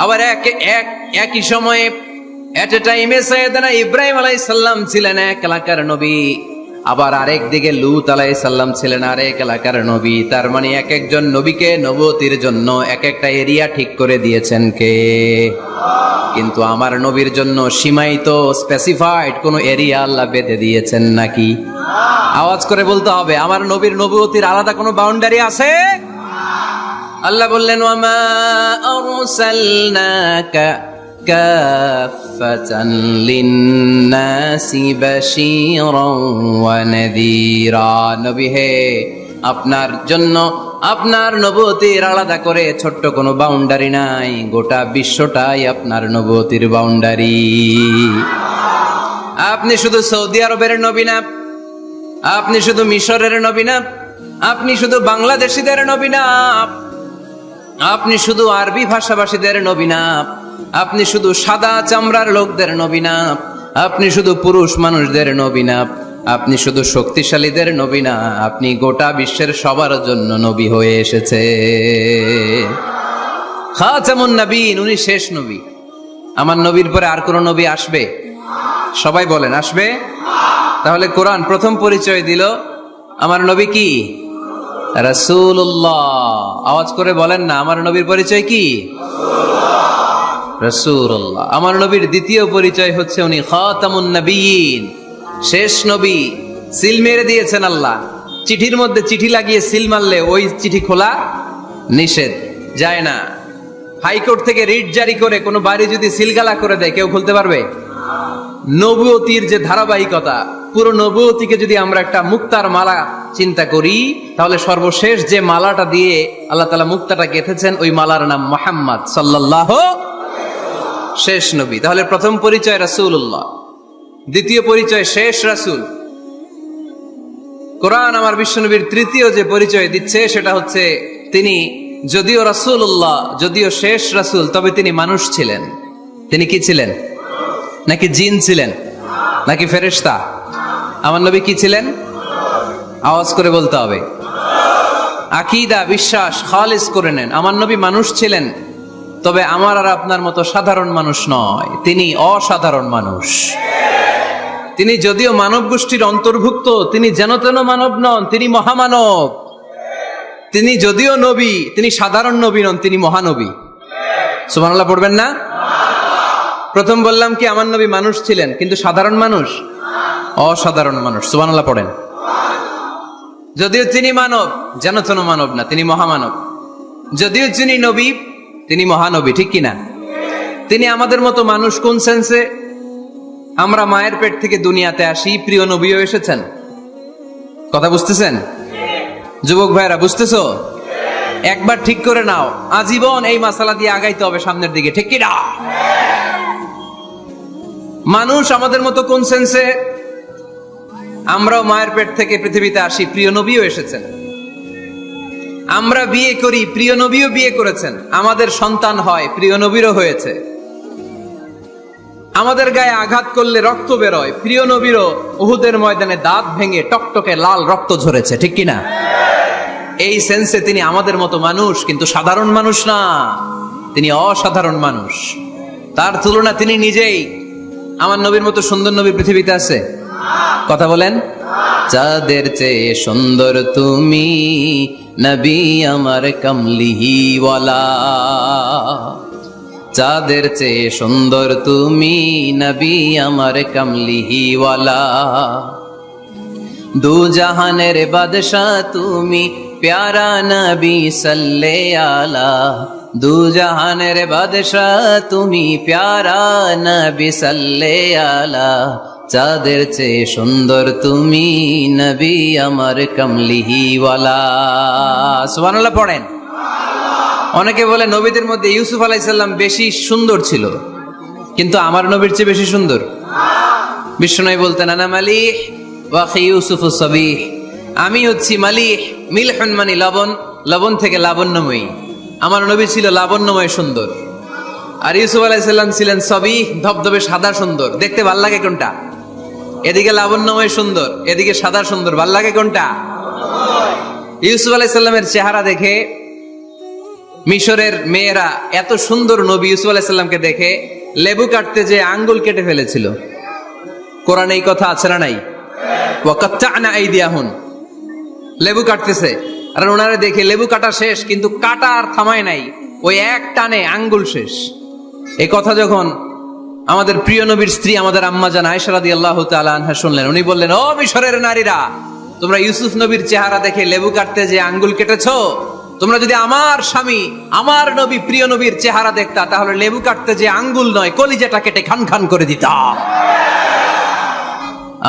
আবার একই সময়ে এট এ টাইমে সাইয়েদনা ইব্রাহিম আলাইহিস সালাম ছিলেন এক এলাকার নবী, আবার আরেক দিকে লূত আলাইহিস সালাম ছিলেন আরেক এলাকার নবী। তার মানে এক একজন নবীকে নবুয়তির জন্য এক একটা এরিয়া ঠিক করে দিয়েছেন কে? কিন্তু আমার নবীর জন্য সীমায়িত, স্পেসিফাইড কোন এরিয়া আল্লাহ বেঁধে দিয়েছেন নাকি? আওয়াজ করে বলতে হবে, আমার নবীর নবুয়তির আলাদা কোনো বাউন্ডারি আছে? আল্লাহ বললেন, ওয়ামা আরসালনাকা কাফাতান লিন্নাসি বাশীরান ওয়া নাযীরা। নবী হে, আপনার জন্য আপনার নবুয়তির আলাদা করে ছোট্ট কোনো বাউন্ডারি নাই, গোটা বিশ্বটাই আপনার নবুয়তির বাউন্ডারি। আপনি শুধু সৌদি আরবের নবী না, আপনি শুধু মিশরের নবী না, আপনি শুধু বাংলাদেশিদের নবী না, আপনি শুধু আরবি ভাষাভাষীদের নবী না, আপনি শুধু সাদা চামড়ার লোকদের নবী না, আপনি শুধু পুরুষ মানুষদের নবী না, আপনি শুধু শক্তিশালীদের নবী না, আপনি গোটা বিশ্বের সবার জন্য নবী হয়ে এসেছে। খাতামুন নবীন, উনি শেষ নবী। আমার নবীর পরে আর কোন নবী আসবে? সবাই বলেন, আসবে? তাহলে কোরআন প্রথম পরিচয় দিল, আমার নবী কি? রাসূলুল্লাহ। আওয়াজ করে বলেন না, আমার নবীর পরিচয় কি? রাসূলুল্লাহ। আমার নবীর দ্বিতীয় পরিচয় হচ্ছে উনি খাতামুন নবিয়্যিন, শেষ নবী। সিল মেরে দিয়েছেন আল্লাহ। চিঠির মধ্যে চিঠি লাগিয়ে সিল মারলে ওই চিঠি খোলা নিষেধ, যায় না। হাইকোর্ট থেকে রিট জারি করে কোনো বাড়ি যদি সিলগালা করে দেয়, কেউ খুলতে পারবে? নবুয়তির যে ধারাবাহিকতা, পুরো নবুয়তিকে যদি আমরা একটা মুক্তার মালা চিন্তা করি, তাহলে সর্বশেষ যে মালাটা দিয়ে আল্লাহ তাআলা মুক্তাটা গেঁথেছেন, ওই মালার নাম মুহাম্মদ সাল্লাল্লাহু, শেষ নবী। তাহলে প্রথম পরিচয় রাসূলুল্লাহ, দ্বিতীয় পরিচয় শেষ রাসূল। কোরআন আমার বিশ্বনবীর তৃতীয় যে পরিচয় দিচ্ছে, সেটা হচ্ছে তিনি যদিও রাসূলুল্লাহ, যদিও শেষ রাসূল, তবে তিনি মানুষ ছিলেন। তিনি কি ছিলেন? নাকি জিন ছিলেন? নাকি ফেরেশতা? আমার নবী কি ছিলেন? আওয়াজ করে বলতে হবে। আকীদা, বিশ্বাস খালিস করে নেন, আমার নবী মানুষ ছিলেন, তবে আমার আর আপনার মতো সাধারণ মানুষ নয়, তিনি অসাধারণ মানুষ। তিনি যদিও মানব গোষ্ঠীর অন্তর্ভুক্ত, তিনি যেন তেন মানব নন, তিনি মহামানব। তিনি যদিও নবী, তিনি সাধারণ নবী নন, তিনি মহানবী। সুবহানাল্লাহ পড়বেন না? প্রথম বললাম কি, আমার নবী মানুষ ছিলেন, কিন্তু সাধারণ মানুষ, অসাধারণ মানুষ। সুবহানাল্লাহ পড়েন। যদিও তিনি মানব, যেন তেন মানব না, তিনি মহামানব। যদিও তিনি নবী, তিনি মহানবী, ঠিক কিনা? তিনি আমাদের মতো মানুষ কোন সেন্সে? আমরা মায়ের পেট থেকে দুনিয়াতে আসি, প্রিয় নবীও এসেছেন। কথা বুঝতেছেন? যুবক ভাইরা বুঝতেছো? একবার ঠিক করে নাও, আজীবন এই মাসালা দিয়ে আগাইতে হবে সামনের দিকে, ঠিক কিনা? মানুষ আমাদের মতো কোন সেন্সে? আমরাও মায়ের পেট থেকে পৃথিবীতে আসি, প্রিয় নবীও এসেছেন। আমরা বিয়ে করি, প্রিয় নবীও বিয়ে করেছেন। আমাদের সন্তান হয়, প্রিয় নবীরও হয়েছে। আমাদের গায়ে আঘাত করলে রক্ত বেরোয়, প্রিয় নবীরও উহুদের ময়দানে দাঁত ভেঙে টকটকে লাল রক্ত ঝরেছে, ঠিক কিনা? এই সেন্সে তিনি আমাদের মতো মানুষ, কিন্তু সাধারণ মানুষ না, তিনি অসাধারণ মানুষ। তার তুলনা তিনি নিজেই। আমার নবীর মতো সুন্দর নবী পৃথিবীতে আছে? কথা বলেন। চাঁদের চেয়ে সুন্দর তুমি নবী আমার কমলিওয়ালা, চাঁদের চেয়ে সুন্দর তুমি নবী আমার কমলিওয়ালা, দু জাহানের বাদশাহ তুমি প্যারা নবী সাল্লে আলা, দু জাহানের বাদশাহ তুমি প্যারা নবী সাল্লে আলা, চাঁদের চেয়ে সুন্দর তুমি নবী আমার কমলিওয়ালা। সুবহানাল্লাহ পড়েন। অনেকে বলে নবীদের মধ্যে ইউসুফ আলাইহিস সালাম বেশি সুন্দর ছিল, কিন্তু আমার নবীর চেয়ে বেশি সুন্দর? বিশ্বনবী বলতেন আনা মালিহ ওয়া আখি ইউসুফু সাবিহ, আমি হচ্ছি মালিহ, মিলহুন মানে লবণ, লবণ থেকে লাবণ্যময়ী। আমার নবী ছিল লাবণ্যময় সুন্দর, আর ইউসুফ আলাইহিস সালাম ছিলেন সাবিহ, ধবধবে সাদা সুন্দর। দেখতে ভাল লাগে কোনটা? এদিকে লাবণ্যময় সুন্দর, এদিকে সাদা সুন্দর, ভাল লাগে কোনটা? ইউসুফ আলাইহিস সালামের চেহারা দেখে মিশরের মেয়েরা এত সুন্দর নবী ইউসুফ আলাইহিস সালামকে দেখে লেবু কাটতে যে আঙ্গুল কেটে ফেলেছিল। কোরআনে এই কথা আছে না নাই? ওয়াকাত্তা'না আইদিয়াহুন, লেবু কাটতেছে, আর ওনারে দেখে লেবু কাটা শেষ, কিন্তু কাটা আর থামায় নাই, ওই এক টানে আঙ্গুল শেষ। এই কথা যখন আমাদের প্রিয় নবীর স্ত্রী আমাদের আম্মা জান আয়েশা রাদিয়াল্লাহু তাআলা আনহা শুনলেন, উনি বললেন, ও মিশরের নারীরা, তোমরা ইউসুফ নবীর চেহারা দেখে লেবু কাটতে যে আঙ্গুল কেটেছো, তোমরা যদি আমার স্বামী আমার নবী প্রিয় নবীর চেহারা দেখতা, তাহলে লেবু কাটতে যে আঙ্গুল নয়, কলিজাটা কেটে খান খান করে দিতা।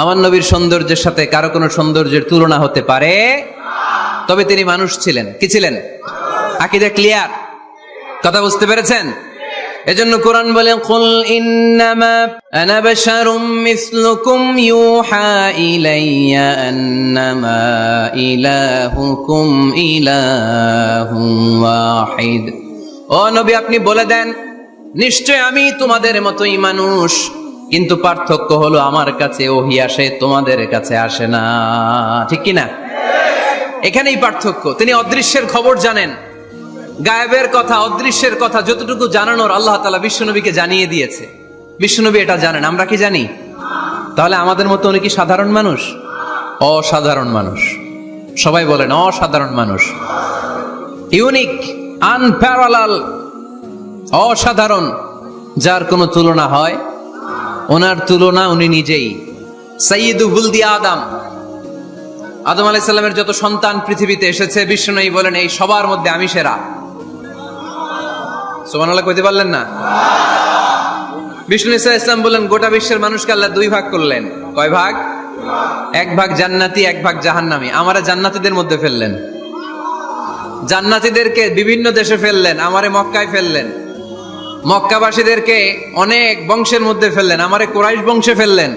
আমার নবীর সৌন্দর্যের সাথে কারো কোনো সৌন্দর্যের তুলনা হতে পারে? তবে তিনি মানুষ ছিলেন। কি ছিলেন? আকীদা ক্লিয়ার? কথা বুঝতে পেরেছেন? এজন্য কোরআন বলে, কুল ইন্নামা আনা বাশারুম মিসলুকুম ইউহা ইলাইয়া আন্নামা ইলাহুকুম ইলাহুন ওয়াহিদ। ও নবী, আপনি বলে দেন, নিশ্চয় আমি তোমাদের মতোই মানুষ, কিন্তু পার্থক্য হলো আমার কাছে ওহী আসে, তোমাদের কাছে আসে না। ঠিক কি না? এখানেই পার্থক্য। তিনি অদৃশ্যের খবর জানেন, গায়েবের কথা, অদৃশ্যের কথা যতটুকু জানানোর আল্লাহ তাআলা বিশ্বনবীকে জানিয়ে দিয়েছে। বিশ্বনবী এটা জানেন, আমরা কি জানি? তাহলে আমাদের মতো উনি কি সাধারণ মানুষ? অসাধারণ মানুষ। সবাই বলেন অসাধারণ মানুষ। ইউনিক, আনপ্যারালাল, অসাধারণ, যার কোনো তুলনা হয়? ওনার তুলনা উনি নিজেই। সাইয়্যিদু ওয়ালদি আদম, আদম আলাইহিস সালামের যত সন্তান পৃথিবীতে এসেছে, বিশ্বনবী বলেন এই সবার মধ্যে আমি সেরা। সুবহানাল্লাহ কইতে পারলেন না? বিষ্ণু ঈসা ইসলাম বলেন, গোটা বিশ্বের মানুষকে আল্লাহ দুই ভাগ করলেন। কয় ভাগ? এক ভাগ জান্নাতি, এক ভাগ জাহান্নামী। আমারে জান্নাতীদের মধ্যে ফেললেন, জান্নাতীদেরকে বিভিন্ন দেশে ফেললেন, আমারে মক্কায় ফেললেন। মক্কাবাসীদেরকে অনেক বংশের মধ্যে ফেললেন, আমারে কুরাইশ বংশে ফেললেন।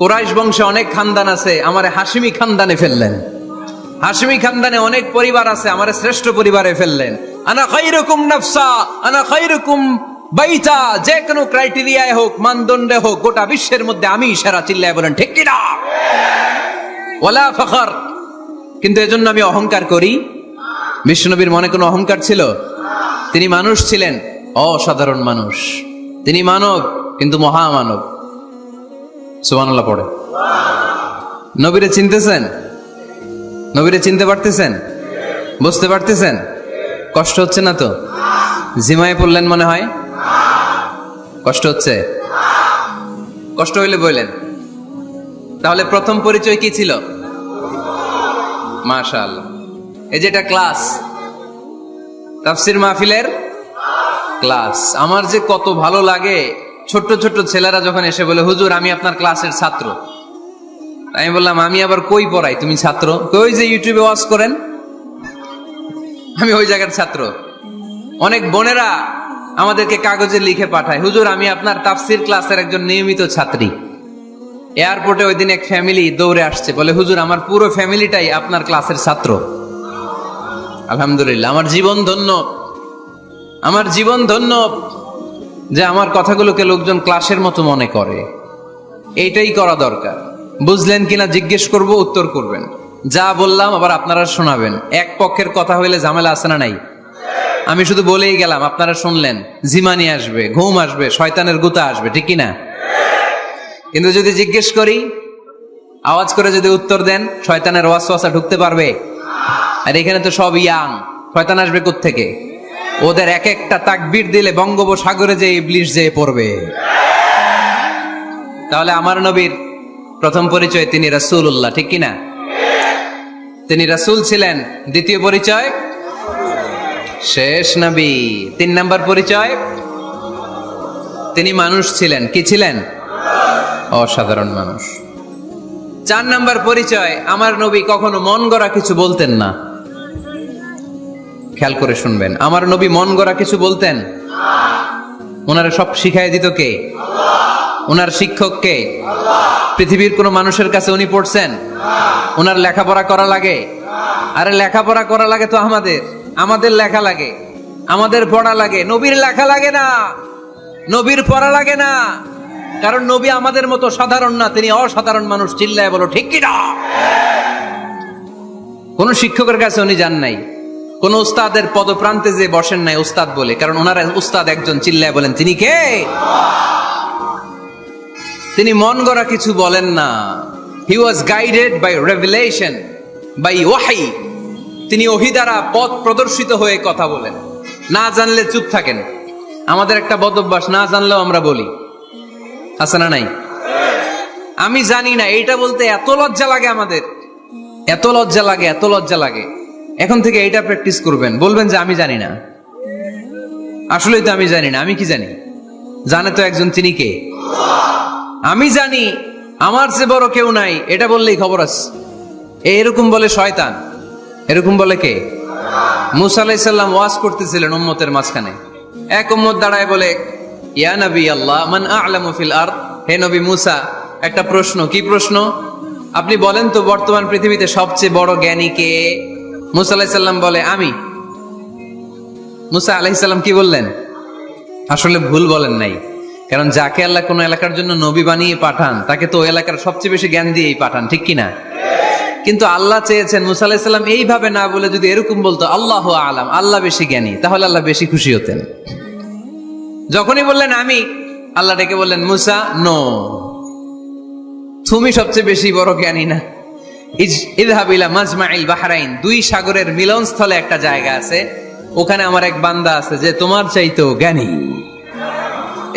কুরাইশ বংশে অনেক খানদান আছে, আমারে হাশিমি খানদানে ফেললেন। হাশিমি খানদানে অনেক পরিবার আছে, আমারে শ্রেষ্ঠ পরিবারে ফেললেন। আনা খায়রুকুম নাফসা আনা খায়রুকুম বাইতা, যে কোনো ক্রাইটেরিয়ায় হোক, মানদণ্ডে হোক, গোটা বিশ্বের মধ্যে আমি সেরা। চিল্লায় বলেন ঠিক কি না? ওয়ালা ফখর। কিন্তু এজন্য আমি অহংকার করি? বিশ্বনবীর মনে কোনো অহংকার ছিল? তিনি মানুষ ছিলেন, অসাধারণ মানুষ। তিনি মানব, কিন্তু মহামানব। সুবহানাল্লাহ পড়ে। নবীরে চিনতেছেন? নবীরে চিনতে পারতেছেন? বুঝতে পারতেছেন? কষ্ট হচ্ছে না তো? জিমায় পড়লেন মনে হয়? কষ্ট হচ্ছে? কষ্ট হইলে বললেন। তাহলে প্রথম পরিচয় কি ছিল? মাশাআল্লাহ। এই যেটা ক্লাস, তাফসীর মাহফিলের ক্লাস, আমার যে কত ভালো লাগে ছোট্ট ছোট্ট ছেলেরা যখন এসে বলে, হুজুর আমি আপনার ক্লাসের ছাত্র। আমি বললাম, আমি আবার কই পড়াই, তুমি ছাত্র? কই যে ইউটিউবে ওয়াজ করেন, আমি ওই জায়গার ছাত্র। অনেক বোনেরা আমাদেরকে কাগজে লিখে পাঠায়, হুজুর আমি আপনার তাফসীর ক্লাসের একজন নিয়মিত ছাত্রী। এয়ারপোর্টে ওই দিন এক ফ্যামিলি দৌড়ে আসছে, বলে হুজুর আমার পুরো ফ্যামিলিটাই আপনার ক্লাসের ছাত্র। আলহামদুলিল্লাহ, আমার জীবন ধন্য, আমার জীবন ধন্য যে আমার কথাগুলোকে লোকজন ক্লাসের মতো মনে করে। এইটাই করা দরকার। বুঝলেন কিনা জিজ্ঞেস করব, উত্তর করবেন। যা বললাম আবার আপনারা শোনাবেন। এক পক্ষের কথা হইলে ঝামেলা আছে না নাই? আমি শুধু বলেই গেলাম, আপনারা শুনলেন, জিমানি আসবে, ঘুম আসবে, শয়তানের গুতা আসবে, ঠিক কিনা? কিন্তু যদি জিজ্ঞেস করি, আওয়াজ করে যদি উত্তর দেন, শয়তানের ওয়াসওয়াসা ঢুকতে পারবে? আর এখানে তো সব ইয়াং, শয়তান আসবে কোত্থেকে? ওদের এক একটা তাকবীর দিলে বঙ্গোপসাগরে যে ইবলিশ যেয়ে পড়বে। তাহলে আমার নবীর প্রথম পরিচয় তিনি রাসূলুল্লাহ, ঠিক কিনা? তিনি রাসূল ছিলেন। দ্বিতীয় পরিচয় শেষ নবী। 3 নাম্বার পরিচয় তিনি মানুষ ছিলেন। কি ছিলেন? অসাধারণ মানুষ। 4 নাম্বার পরিচয়, আমার নবী কখনো মন গড়া কিছু বলতেন না। খেয়াল করে শুনবেন, আমার নবী মন গড়া কিছু বলতেন? ওনারা সব শিখাই দিত কে? ওনার শিক্ষক কে? পৃথিবীর কোন মানুষের কাছে উনি পড়ছেন? ওনার লেখাপড়া করা লাগে? আরে লেখাপড়া করা লাগে তো আমাদের লেখা লাগে, আমাদের পড়া লাগে। নবীর লেখা লাগে না, নবীর পড়া লাগে না, কারণ নবী আমাদের মতো সাধারণ না, তিনি অসাধারণ মানুষ। চিল্লায় বলো ঠিক কিনা? কোন শিক্ষকের কাছে উনি যান নাই, কোন উস্তাদের পদপ্রান্তে যে বসেন নাই উস্তাদ বলে, কারণ ওনার উস্তাদ একজন। চিল্লায় বলেন তিনি কে? তিনি মন গড়া কিছু বলেন না। He was guided by revelation, by ওয়াহি। তিনি ওহী দ্বারা পথ প্রদর্শিত হয়ে কথা বলেন। না জানলে চুপ থাকেন। আমাদের একটা বদ অভ্যাস, না জানলেও আমরা বলি, আছে না নাই? আমি জানি না, এইটা বলতে এত লজ্জা লাগে আমাদের, এত লজ্জা লাগে, এত লজ্জা লাগে। এখন থেকে এইটা প্র্যাকটিস করবেন, বলবেন যে আমি জানি না। আসলেই তো আমি জানি না। আমি কি জানি? জানে তো একজন, তিনি কে? আমি জানি, আমার চেয়ে বড় কেউ নাই, এটা বললেই খবর আছে। এরকম বলে শয়তান। এরকম বলে কে? মুসা আলাইহিস সালাম ওয়াজ করতেছিলেন উম্মতের মাঝখানে। এক উম্মত দাঁড়ায় বলে, ইয়া নবী আল্লাহ, মান আ'লামু ফিল আরদ। হে নবী মুসা, একটা প্রশ্ন। কি প্রশ্ন? আপনি বলেন তো বর্তমান পৃথিবীতে সবচেয়ে বড় জ্ঞানী কে? মুসা আলাইহিস সালাম বলে, আমি। মুসা আলাইহিস সালাম কি বললেন? আসলে ভুল বলেন নাই, কারণ যাকে আল্লাহ কোন এলাকার জন্য নবী বানিয়ে পাঠান, তাকে তো ওই এলাকার সবচেয়ে বেশি জ্ঞান দিয়েই পাঠান, ঠিক কিনা? কিন্তু আল্লাহ চেয়েছেন মুসা আলাইহিস সালাম এইভাবে না বলে যদি এরকম বলতো, আল্লাহু আ'লাম, আল্লাহ বেশি জ্ঞানী, তাহলে আল্লাহ বেশি খুশি হতেন। যখনই বললেন আমি, আল্লাহ ডেকে বললেন, মুসা নো, তুমি সবচেয়ে বেশি বড় জ্ঞানী না। ইযহাব ইলা মাজমাইল বাহরাইন, 2 সাগরের মিলনস্থলে একটা জায়গা আছে, ওখানে আমার এক বান্দা আছে যে তোমার চাইতেও জ্ঞানী।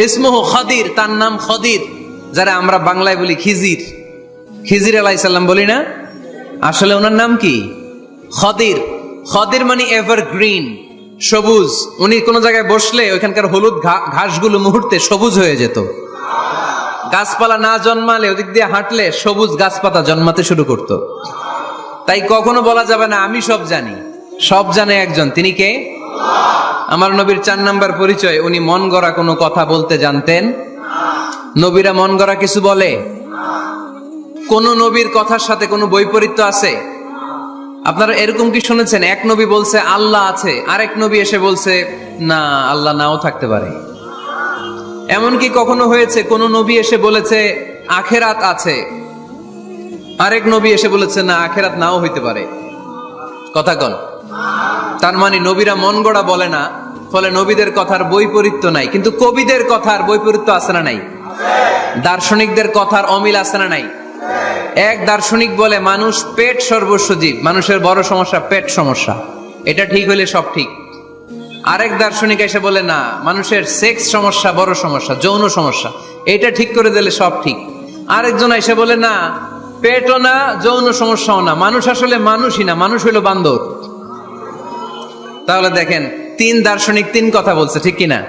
ইসমুহু খাদির, তার নাম খাদির, যারা আমরা বাংলায় বলি খিজির। খিজির আলাইহিস সালাম বলি না, আসলে ওনার নাম কি? খাদির। খাদির মানে এভারগ্রিন, সবুজ। উনি কোন জায়গায় বসলে ওইখানকার হলুদ ঘাসগুলো মুহূর্তে সবুজ হয়ে যেত। গাছপালা না জন্মালে ওদিক দিয়ে হাঁটলে সবুজ গাছপাতা জন্মাতে শুরু করত। তাই কখনো বলা যাবে না আমি সব জানি। সব জানে একজন, তিনি কে? আমার নবীর 4 নাম্বার পরিচয়, উনি মন গড়া কোনো কথা বলতে জানতেন। নবীরা মন গড়া কিছু বলে? কোন নবীর কথার সাথে কোনো বৈপরীত্য আছে? আপনারা এরকম কি শুনেছেন, এক নবী বলছে আল্লাহ আছে, আরেক নবী এসে বলছে না, আল্লাহ নাও থাকতে পারে? এমন কি কখনো হয়েছে কোন নবী এসে বলেছে আখেরাত আছে, আরেক নবী এসে বলেছে না, আখেরাত নাও হইতে পারে? কথা কন। তার মানে নবীরা মন গড়া বলে না, ফলে নবীদের কথার বৈপরীত্য নাই। কিন্তু কবিদের কথার বৈপরীত্য আছে না নাই? দার্শনিকদের কথার অমিল আছে না নাই? এক দার্শনিক বলে মানুষ পেট সর্বস্ব জীব, মানুষের বড় সমস্যা পেট সমস্যা, এটা ঠিক হইলে সব ঠিক। আরেক দার্শনিক এসে বলে না, মানুষের সেক্স সমস্যা বড় সমস্যা, যৌন সমস্যা, এটা ঠিক করে দিলে সব ঠিক। আরেকজন এসে বলে না, পেটও না, যৌন সমস্যাও না, মানুষ আসলে মানুষই না, মানুষ হইল বান্দর। তাহলে দেখেন, 3 দার্শনিক 3 কথা বলছে, ঠিক কিনা?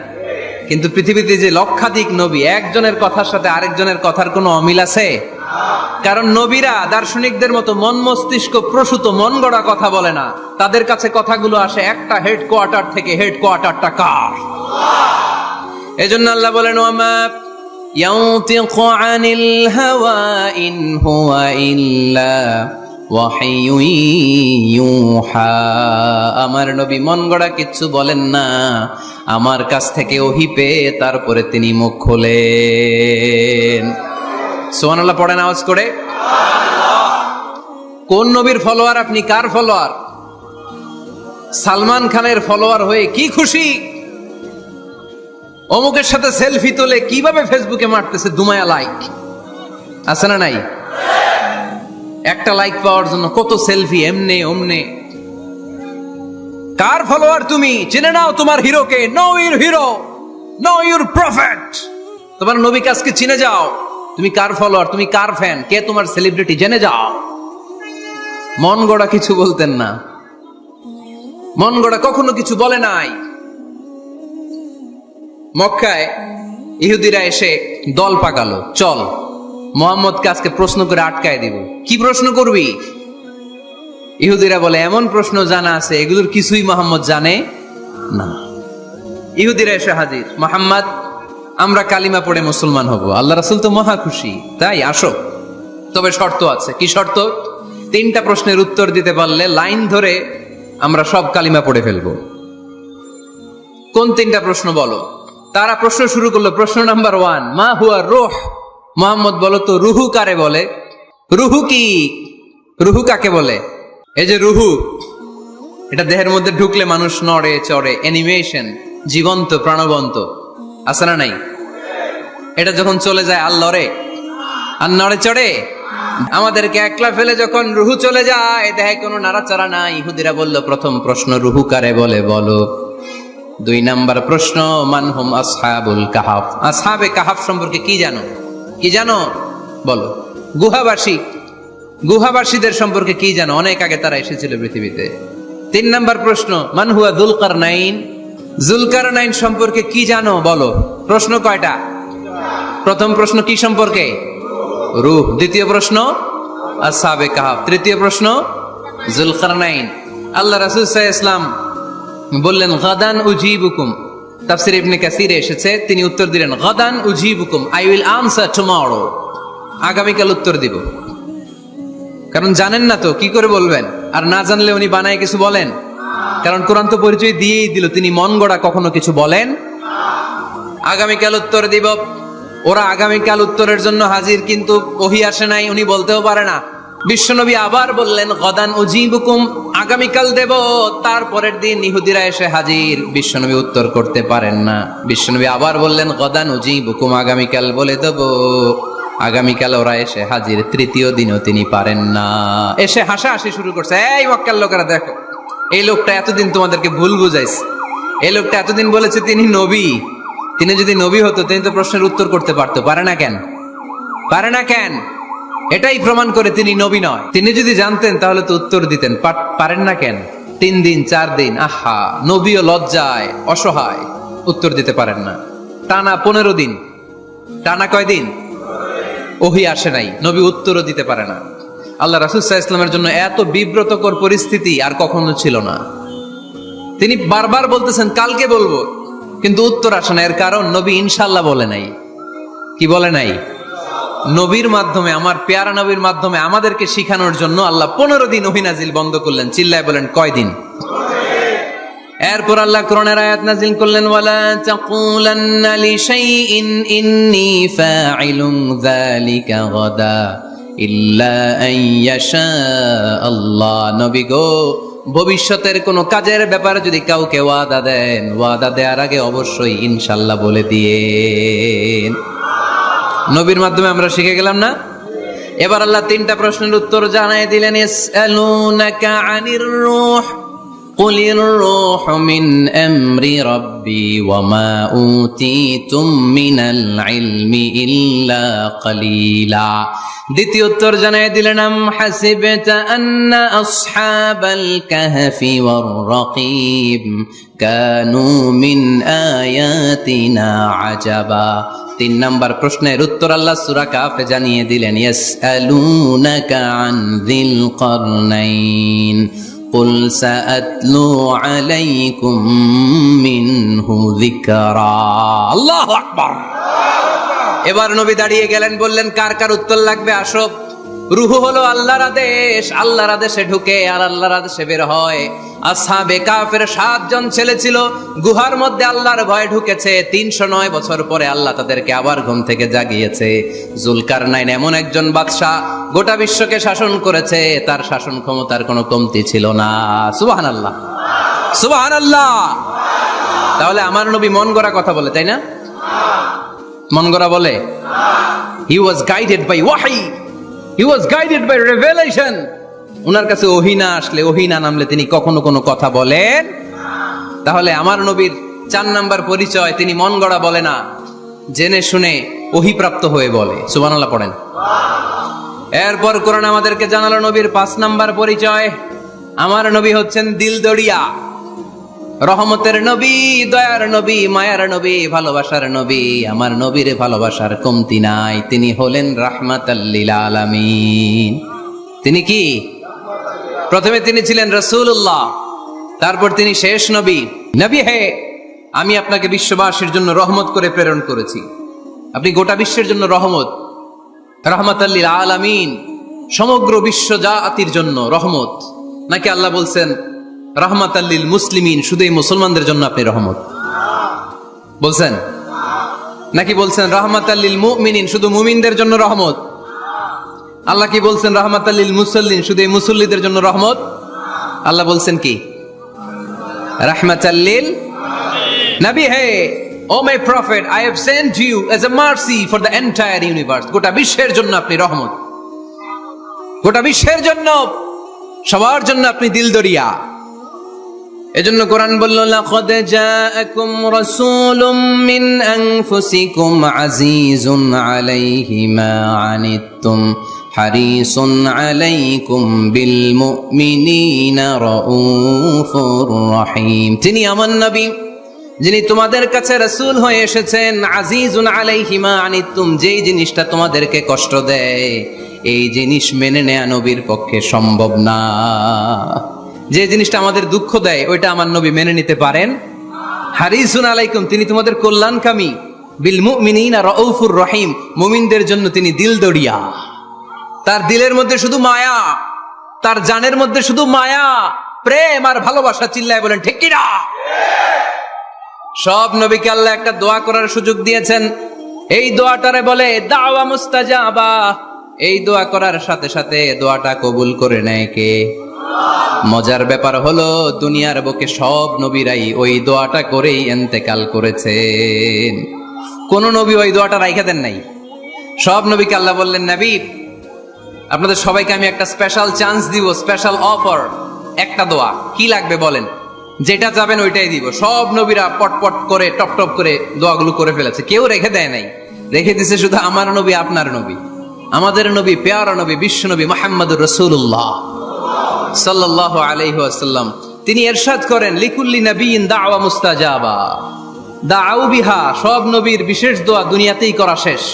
কিন্তু পৃথিবীতে যে লক্ষাধিক নবী, একজনের কথার সাথে আরেকজনের কথার কোনো অমিল আছে? কারণ নবীরা দার্শনিকদের মতো মন মস্তিষ্ক প্রসূত মন গড়া কথা বলে না। তাদের কাছে কথাগুলো আসে একটা হেডকোয়ার্টার থেকে। হেডকোয়ার্টারটা কার? এজন্য আল্লাহ বলেন, ওয়ামা ইয়ানতিকু আনিল হাওয়া ইন হুয়া ইল্লা ওয়াহিয়ুন ইউহা। আমার নবী মন গড়া কিচ্ছু বলেন না, আমার কাছ থেকে ওহী পেয়ে তারপরে তিনি মুখ খোলেন। সুবহানাল্লাহ পড়েন আওয়াজ করে। কোন নবীর ফলোয়ার আপনি? কার ফলোয়ার? সালমান খানের ফলোয়ার হয়ে কি খুশি, অমুকের সাথে সেলফি তোলে কিভাবে ফেসবুকে মারতেছে দুমায়া লাইক, আছে না নাই? একটা লাইক পাওয়ার জন্য কত সেলফি, এমনে ওমনে। কার ফলোয়ার তুমি? জেনে নাও তোমার হিরোকে। Know your hero, know your prophet. তোমার নবীকে আজকে চিনে যাও। তুমি কার ফলোয়ার, তুমি কার ফ্যান, কে তোমার সেলিব্রিটি, জেনে যাও। মন গড়া কিছু বলতেন না, মন গড়া কখনো কিছু বলে নাই। মক্কায় ইহুদিরা এসে দল পাকালো, চল মোহাম্মদকে আজকে প্রশ্ন করে আটকায় দিব। কি প্রশ্ন করবি? ইহুদিরা বলে এমন প্রশ্ন জানা আছে এগুলোর কিছুই মোহাম্মদ জানে না। ইহুদিরা এসে হাজির, মোহাম্মদ আমরা কালিমা পড়ে মুসলমান হব। আল্লাহ রাসূল তো মহা খুশি, তাই আসো, তবে শর্ত আছে। কি শর্ত? 3টা প্রশ্নের উত্তর দিতে পারলে লাইন ধরে আমরা সব কালিমা পড়ে ফেলবো। কোন 3টা প্রশ্ন বলো? তারা প্রশ্ন শুরু করলো। প্রশ্ন নাম্বার 1, মা হুয়া রূহ। মোহাম্মদ বলো তো রুহু কারে বলে? রুহু কি? রুহু কাকে বলে? এই যে রুহু, এটা দেহের মধ্যে ঢুকলে মানুষ নড়ে চড়ে, অ্যানিমেশন, জীবন্ত প্রাণবন্ত, আছে না নাই? এটা যখন চলে যায় আর লড়ে আর নড়ে চড়ে। আমাদেরকে একলা ফেলে যখন রুহু চলে যায় দেহে কোনো নাড়াচাড়া নাই। ইহুদিরা বলল প্রথম প্রশ্ন রুহু কারে বলে বলো। 2 নাম্বার প্রশ্ন, মানহুম আসহাবুল কাহাফ। আসহাবে কাহাফ সম্পর্কে কি জানো? কি জানো বলো। গুহাবাসী, গুহাবাসীদের সম্পর্কে কি জানো? অনেক আগে তারা এসেছিল পৃথিবীতে। 3 নাম্বার প্রশ্ন, মান হুয়া যুলকারনাইন। যুলকারনাইন সম্পর্কে কি জানো বলো। প্রশ্ন কয়টা? প্রথম প্রশ্ন কি সম্পর্কে? রূহ। দ্বিতীয় প্রশ্ন আসহাবে কাহাফ। তৃতীয় প্রশ্ন যুলকারনাইন। আল্লাহ রাসূল সাল্লাল্লাহু আলাইহি ওয়াসাল্লাম বললেন গাদান উজিবুকুম। তাফসীর ইবনে কাসিরে এসেছে, তিনি উত্তর দিলেন গাদান উজিবুকুম, আই উইল আনসার টুমরো। আগামীকাল উত্তর দিব। কারণ জানেন না তো কি করে বলবেন, আর না জানলে উনি বানায় কিছু বলেন। কারণ কোরআন তো পরিচয় দিয়েই দিল তিনি মন গড়া কখনো কিছু বলেন। আগামীকাল উত্তর দিব। ওরা আগামীকাল উত্তরের জন্য হাজির, কিন্তু ওহী আসে নাই, উনি বলতেও পারে না। বিশ্বনবী আবার বললেন গাদান উজিবুকুম, আগামীকাল দেব। তারপরের দিন ইহুদিরা এসে হাজির, বিশ্বনবী উত্তর করতে পারেন না। বিশ্বনবী আবার বললেন গাদান উজিবুকুম, আগামীকাল বলে দেব। আগামীকাল ওরা এসে হাজির, তৃতীয় দিনও তিনি পারেন না। এসে হাসাহাসি শুরু করছে, এই মক্কার লোকেরা দেখো, এই লোকটা এতদিন তোমাদেরকে ভুল বুঝাইছে। এই লোকটা এতদিন বলেছে তিনি নবী। তিনি যদি নবী হতো তিনি তো প্রশ্নের উত্তর করতে পারতো, পারে না কেন? পারে না কেন? এটাই প্রমাণ করে তিনি নবী নয়। তিনি যদি জানতেন তাহলে তো উত্তর দিতেন, পারেন না কেন? 3 দিন 4 দিন, আহা, নবীও লজ্জায় অসহায়, উত্তর দিতে পারেন না। টানা 15 দিন, টানা কয় দিন ওহী আসে নাই, নবী উত্তরও দিতে পারে না। আল্লাহ রাসূল সাল্লাল্লাহু আলাইহি ওয়াসাল্লামের জন্য এত বিব্রতকর পরিস্থিতি আর কখনো ছিল না। তিনি বারবার বলতেছেন কালকে বলবো, কিন্তু উত্তর আসে না। এর কারণ নবী ইনশাআল্লাহ বলে নাই। কি বলে নাই? নবীর মাধ্যমে, আমার পেয়ারা নবীর মাধ্যমে আমাদেরকে শিখানোর জন্য আল্লাহ 15 দিন ওহী নাজিল বন্ধ করলেন। চিল্লায় বলেন কয় দিন? এরপর আল্লাহ কোরআনের আয়াত নাজিল করলেন, ওয়ালা তাকুলান্না লিশাইইন ইন্নী ফাইলুন যালিকা গাদা ইল্লা আন ইয়াশা আল্লাহ। নবী গো, ভবিষ্যতের কোন কাজের ব্যাপারে যদি কাউকে ওয়াদা দেন, ওয়াদা দেওয়ার আগে অবশ্যই ইনশাআল্লাহ বলে দিয়েন। নবীর মাধ্যমে আমরা শিখে গেলাম না? এবার আল্লাহ 3টা প্রশ্নের উত্তর জানাই দিলেন। ইয়াসআলুনাকা আনির রূহ কুলির রূহু মিন আমরি রাব্বি ওয়া মা উতিতুম মিনাল ইলমি ইল্লা কালিলা। দ্বিতীয় উত্তর জানাই দিলেন, আম হাসিবতা আন্না আসহাবাল কাহফি ওয়ার রাকিব কানু মিন আয়াতিনা আজাবা। 3 নাম্বার প্রশ্নের উত্তর আল্লাহ সূরা কাহফে জানিয়ে দিলেন, ইয়াসআলুনাকা আন যিল কারনাইন কুল সাআতলু আলাইকুম মিনহু যিকরা। আল্লাহু আকবার। এবার নবী দাঁড়িয়ে গেলেন, বললেন কার কার উত্তর লাগবে আসো। রূহ হলো আল্লাহর আদেশ, আল্লাহর আদেশে ঢুকে আর আল্লাহর আদেশে বের হয়। আসহাবে কাফের 7 জন ছেলে ছিল, গুহার মধ্যে আল্লাহর ভয় ঢুকেছে। 309 বছর পরে আল্লাহ তাদেরকে আবার ঘুম থেকে জাগিয়েছে। জুলকারনাইন এমন একজন বাদশা, গোটা বিশ্বকে শাসন করেছে, তার শাসন ক্ষমতার কোনো কমতি ছিল না। সুবহানাল্লাহ, সুবহানাল্লাহ। তাহলে আমার নবী মন গড়া কথা বলে, তাই না? মন গড়া বলে? He was guided by wahi, he was guided by revelation. উনার কাছে ওহী না আসলে, ওহী না নামলে তিনি কখনো কোনো কথা বলেন। তাহলে আমার নবীর 4 নাম্বার পরিচয়, তিনি মন গড়া বলে না, জেনে শুনে ওহী প্রাপ্ত হয়ে বলে। সুবহানাল্লাহ পড়েন। এরপর কোরআন আমাদেরকে জানালো নবীর 5 নাম্বার পরিচয়, আমার নবী হচ্ছেন দিলদরিয়া, রহমতের নবী, দয়ার নবী, মায়ার নবী, ভালোবাসার নবী। আমার নবীর ভালোবাসার কমতি নাই। তিনি হলেন রাহমাতাল লিল আলামিন। তিনি কি? প্রথমে তিনি ছিলেন রাসূলুল্লাহ, তারপর তিনি শেষ নবী। নবী হে, আমি আপনাকে বিশ্ববাসীর জন্য রহমত করে প্রেরণ করেছি। আপনি গোটা বিশ্বের জন্য রহমত, রাহমাতাল লিল আলামিন, সমগ্র বিশ্ব জাতির জন্য রহমত। নাকি আল্লাহ বলছেন রাহমাতাল লিল মুসলিমিন, শুধু এই মুসলমানদের জন্য আপনি রহমত বলছেন? নাকি বলছেন রাহমাতাল লিল মুমিনিন, শুধু মুমিনদের জন্য রহমত? আল্লাহ কি বলছেন রাহমাতাল লিল মুসাল্লিন, শুধু এই মুসল্লিদের জন্য রহমত? আল্লাহ বলছেন কি? রাহমাতাল লিল নবী হে, o my prophet, I have sent you as a mercy for the entire universe. গোটা বিশ্বের জন্য আপনি রহমত, গোটা বিশ্বের জন্য, সবার জন্য আপনি দিলদরিয়া। এজন্য কোরআন বলল, লাকাদ জাআকুম রাসূলুম মিন আনফুসিকুম আজিজুন আলাইহি মা আনিতুম হারিসুন আলাইকুম বিল মুমিনিনা রাউফুর রহিম। তিনি আমার নবী, যিনি তোমাদের কাছে রাসূল হয়ে এসেছেন। আজিজুন আলাইহি মা আনিতুম, যেই জিনিসটা তোমাদেরকে কষ্ট দেয়, এই জিনিস মেনে নেয়া নবীর পক্ষে সম্ভব না। যে জিনিসটা আমাদের দুঃখ দেয়, ওইটা আমার নবী মেনে নিতে পারেন। হারিসুন আলাইকুম, তিনি তোমাদের কল্যাণকামী। বিল মুমিনিনা রাউফুর রহিম, মুমিনদের জন্য তিনি দিলদরিয়া। তার দিলের মধ্যে শুধু মায়া, তার জানের মধ্যে শুধু মায়া, প্রেম আর ভালোবাসা। চিল্লায় বলেন ঠিক কিনা? সব নবীকে আল্লাহ একটা দোয়া করার সুযোগ দিয়েছেন। এই দোয়াটারে বলে দাওয়া মুস্তাজাবা। এই দোয়া করার সাথে সাথে দোয়াটা কবুল করে নেয় কে? মজার ব্যাপার হলো, দুনিয়ার বুকে সব নবীরাই ওই দোয়াটা করেই ইন্তেকাল করেছেন। কোন নবী ওই দোয়াটা রাইখা দেন নাই। সব নবীকে আল্লাহ বললেন, নবী আপনাদের সবাইকে আমি একটা স্পেশাল চান্স দিব, স্পেশাল অফার। একটা দোয়া, কি লাগবে বলেন, যেটা চাবেন ওইটাই দিব। সব নবীরা পটপট করে টপ টপ করে দোয়াগুলো করে ফেলেছে, কেউ রেখে দেয় নাই। রেখে দিছে শুধু আমার নবী, আপনার নবী, আমাদের নবী, পেয়ারা নবী, বিশ্ব নবী মুহাম্মদুর রাসূলুল্লাহ সাল্লাল্লাহু আলাইহি ওয়াসাল্লাম। তিনি ইরশাদ করেন, লিকুল্লি নাবিয়িন দাওয়া মুস্তাজাবা দাউ বিহা। সব নবীর বিশেষ দোয়া দুনিয়াতেই করা শেষ।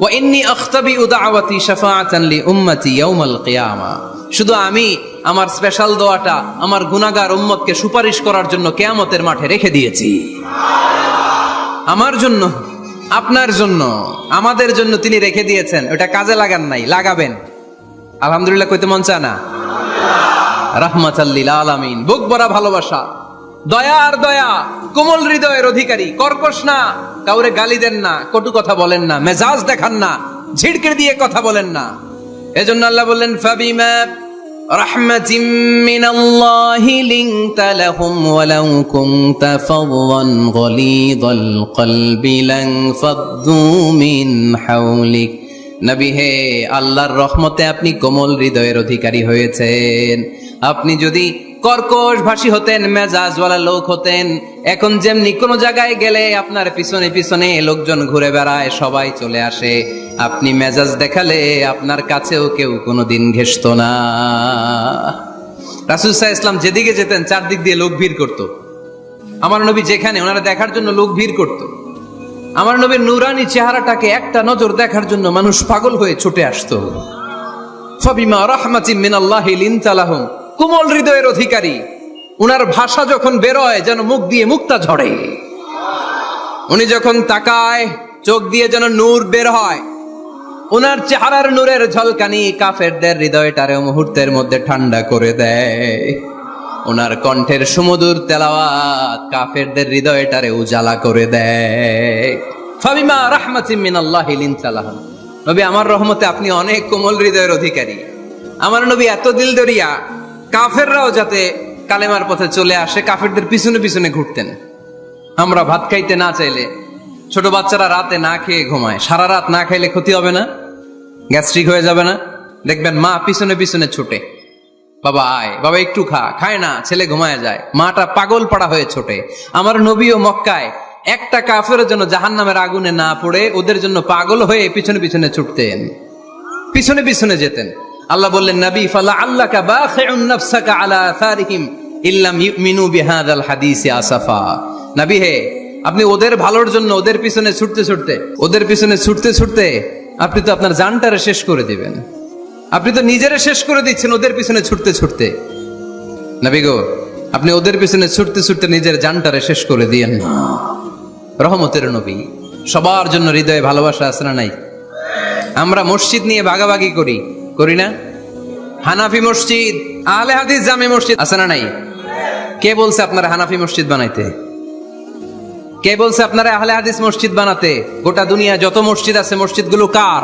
ওয়া ইন্নী আখতাবিউ দাওয়াতি শাফাআতান লি উম্মতি ইয়াউমাল কিয়ামা। শুধু আমি আমার স্পেশাল দোয়াটা আমার গুনাহগার উম্মতকে সুপারিশ করার জন্য কিয়ামতের মাঠে রেখে দিয়েছি। আমার জন্য, আপনার জন্য, আমাদের জন্য তিনি রেখে দিয়েছেন। ওটা কাজে লাগান নাই, লাগাবেন। আলহামদুলিল্লাহ কইতে মন চায় না? রাহমাতাল লিল আলামিন, বুক ভরা ভালোবাসা, দয়া আর দয়া, কোমল হৃদয়ের অধিকারী, কর্কশ না, কাউরে গালি দেন না, কটু কথা বলেন না, মেজাজ দেখান না, ঝিড়কির দিয়ে কথা বলেন না। এজন্য আল্লাহ বললেন, ফাবিমা রাহমাতিম মিনাল্লাহি লিনতা লাহুম ওয়ালাউ কুনতা ফাদদান গলিযাল কলবি লানফাদ্দু মিন হাওলিক। নবী হে, আল্লাহর রহমতে আপনি কোমল হৃদয়ের অধিকারী হয়েছেন। আপনি যদি কর্কশ ভাষী হতেন, মেজাজওয়ালা লোক হতেন, এখন যেমনি কোন জায়গায় গেলে আপনার পিছনে পিছনে লোকজন ঘুরে বেড়ায়, সবাই চলে আসে, আপনি মেজাজ দেখালে আপনার কাছেও কেউ কোনোদিন ঘেষত না। রাসূল সাল্লাল্লাহু আলাইহি ওয়াসাল্লাম যেদিকে যেতেন চারদিক দিয়ে লোক ভিড় করত। আমার নবী যেখানে, ওনারা দেখার জন্য লোক ভিড় করত। আমার নবীর নূরানি চেহারাটাকে একটা নজর দেখার জন্য মানুষ পাগল হয়ে ছুটে আসতো। ফাবিমা রাহমাতিম মিনাল্লাহি লিনতা লাহুম, কোমল হৃদয়ের অধিকারী। উনার ভাষা যখন বেরোয় যেন মুখ দিয়ে মুক্তা ঝরে। উনি যখন তাকায় চোখ দিয়ে যেন নূর বের হয়। উনার চেহারার নূরের ঝলকানি কাফেরদের হৃদয়টারে মুহূর্তের মধ্যে ঠান্ডা করে দেয়। ওনার কণ্ঠের সুমধুর তেলাওয়াত কাফেরদের হৃদয়টারে উজালা করে দেয়। ফাবিমা রাহমাতিন মিনাল্লাহি লিনতা লাহুম। নবী, আমার রহমতে আপনি অনেক কোমল হৃদয়ের অধিকারী। আমার নবী এত দিল দরিয়া, কাফেররাও যাতে কালেমার পথে চলে আসে কাফেরদের পিছনে পিছনে ঘুরতেন। আমরা ভাত খাইতে না চাইলে, ছোট বাচ্চারা রাতে না খেয়ে ঘুমায়, সারা রাত না খাইলে ক্ষতি হবে না? গ্যাস্ট্রিক হয়ে যাবে না? দেখবেন মা পিছনে পিছনে ছুটে, বাবা আয়, বাবা একটু খা, খায় না, ছেলে ঘুমায় যায়, মাটা পাগল পাড়া হয়ে ছোটে। আমার নবীও মক্কায় একটা কাফের জন্য জাহান্নামের আগুনে না পড়ে ওদের জন্য পাগল হয়ে পিছনে পিছনে ছুটতেন, পিছনে পিছনে যেতেন। আল্লাহ বললেন, নবী ফালা আল্লাকা বাখিউন নাফসাকা আলা আসারিহিম ইল্লাম ইউমিনু বিহাদাল হাদিসি আসাফা। নবী হে, আপনি ওদের ভালোর জন্য ওদের পিছনে ছুটতে ছুটতে, ওদের পিছনে ছুটতে ছুটতে আপনি তো আপনার জানটারে শেষ করে দিবেন। আপনি তো নিজেরে শেষ করে দিচ্ছেন ওদের পিছনে ছুটতে ছুটতে। নবী গো, আপনি ওদের পিছনে ছুটতে ছুটতে নিজের জানটারে শেষ করে দিয়েন না। রহমতের নবী, সবার জন্য হৃদয়ে ভালোবাসা আছে না নাই? আমরা মসজিদ নিয়ে ভাগাভাগি করি, করি না? হানাফি মসজিদ, আহলে হাদিস জামে মসজিদ আছে না নাই? কে বলছে আপনারা হানাফি মসজিদ বানাইতে? কে বলছে আপনারা আহলে হাদিস মসজিদ বানাতে? গোটা দুনিয়া যত মসজিদ আছে, মসজিদগুলো কার?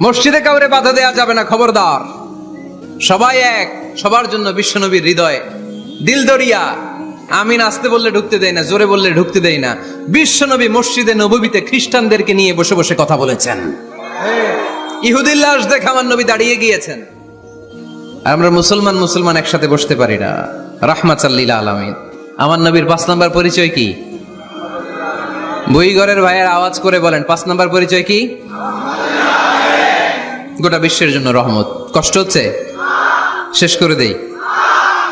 মসজিদে কাউরে বাধা দেয়া যাবে না, খবরদার। সবাই এক, সবার জন্য বিশ্বনবীর হৃদয় দিল দরিয়া। আমিন আসতে বললে ঢুকতে দেয় না, জোরে বললে ঢুকতে দেয় না। বিশ্বনবী মসজিদে নববীতে খ্রিস্টানদেরকে নিয়ে বসে বসে কথা বলেছেন। ইহুদির লাশ দেখে আমার নবী দাঁড়িয়ে গিয়েছেন। আর আমরা মুসলমান একসাথে বসতে পারি না। রাহমাতাল লিল আলামিন। আমার নবীর 5 নাম্বার পরিচয় কি? বইঘরের ভাইয়ের আওয়াজ করে বলেন, 5 নাম্বার পরিচয় কি? গোটা বিশ্বের জন্য রহমত। কষ্ট হচ্ছে? শেষ করে দেই।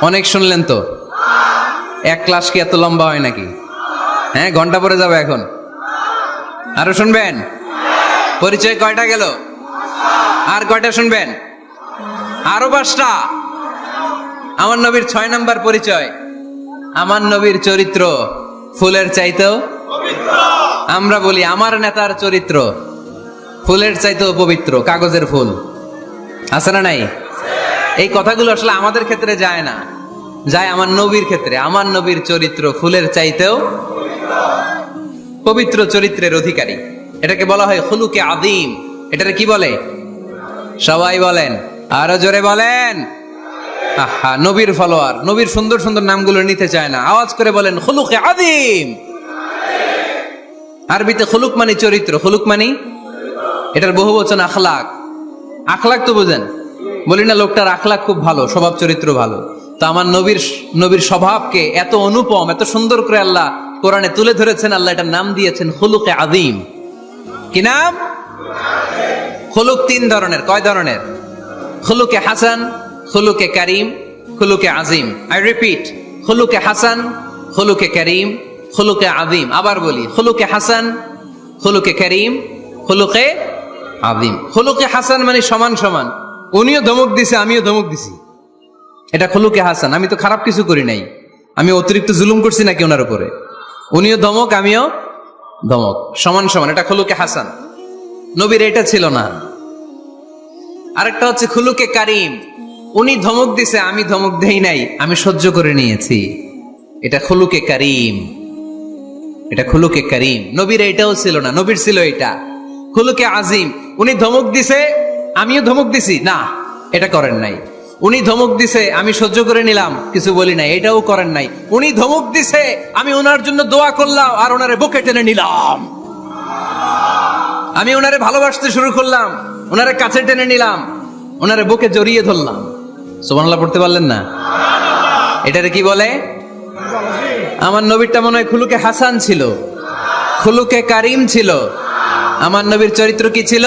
অনেক শুনলেন তো। এক ক্লাস কি এত লম্বা হয় নাকি? হ্যাঁ, ঘন্টা পরে যাবে এখন। আরো শুনবেন? পরিচয় কয়টা গেল? আর কয়টা শুনবেন? আরো 5টা। আমার নবীর 6 নাম্বার পরিচয়, আমার নবীর চরিত্র ফুলের চাইতেও পবিত্র। আমরা বলি আমার নেতার চরিত্র ফুলের চাইতেও পবিত্র, কাগজের ফুল। আছে না নাই? এই কথাগুলো আসলে আমাদের ক্ষেত্রে যায় না, যায় আমার নবীর ক্ষেত্রে। আমার নবীর চরিত্র ফুলের চাইতেও পবিত্র চরিত্রের অধিকারী। এটাকে বলা হয় খুলুকে আযীম। এটারে কি বলে? সবাই বলেন, আরো জোরে বলেন। আহা, নবীর ফলোয়ার, নবীর সুন্দর সুন্দর নামগুলো নিতে চায় না, আওয়াজ করে বলেন খুলুকে আযীম। আরবিতে খুলুক মানে চরিত্র, খুলুক মানে এটার বহু বচন আখলাক। আখলাক তো বুঝেন, বলি না লোকটার আখলাক খুব ভালো, স্বভাব চরিত্র ভালো। তো আমার নবীর স্বভাবকে এত অনুপম, এত সুন্দর করে আল্লাহ কোরআনে তুলে ধরেছেন। আল্লাহ এটার নাম দিয়েছেন খুলুকে আযীম। কি নাম? খুলুক 3 ধরনের। কয় ধরনের? খুলুকে হাসান, খুলুকে কারীম, খুলুকে আযীম। আই রিপিট, খুলুকে হাসান, খুলুকে কারীম, খুলুকে আযীম। আবার বলি, খুলুকে হাসান, খুলুকে কারীম, খুলুকে আযীম। খুলুকে হাসান মানে সমান সমান, উনিও ধমক দিছে আমিও ধমক দিছি, এটা খুলুকে হাসান। আমি তো খারাপ কিছু করি নাই, আমি অতিরিক্ত জুলুম করছি নাকি ওনার উপরে? উনিও ধমক আমিও ধমক, সমান সমান, এটা খুলুকে হাসান। নবীর এটা ছিল না। আরেকটা হচ্ছে খুলুকে কারীম, উনি ধমক দিছে আমি ধমক দেই নাই, আমি সহ্য করে নিয়েছি, এটা খুলুকে কারীম। এটা খুলুকে কারীম। নবীর এটাও ছিল না, নবীর ছিল এটা খুলুকে আযীম। উনি ধমক দিছে আমিও ধমক দিছি, না এটা করেন নাই। উনি ধমক দিছে আমি সহ্য করে নিলাম, কিছু বলি নাই, এটাও করেন নাই। উনি ধমক দিছে আমি ওনার জন্য দোয়া করলাম আর ওনারে বুকে টেনে নিলাম, আমি ওনারে ভালোবাসতে শুরু করলাম, ওনারে কাছে টেনে নিলাম, ওনারে বুকে জড়িয়ে ধরলাম। সুবহানাল্লাহ পড়তে পারলেন না? এটারে কি বলে? আমার নবীরটা মনে হয় খুলুকে হাসান ছিল, খুলুকে কারীম ছিল। আমার নবীর চরিত্র কি ছিল?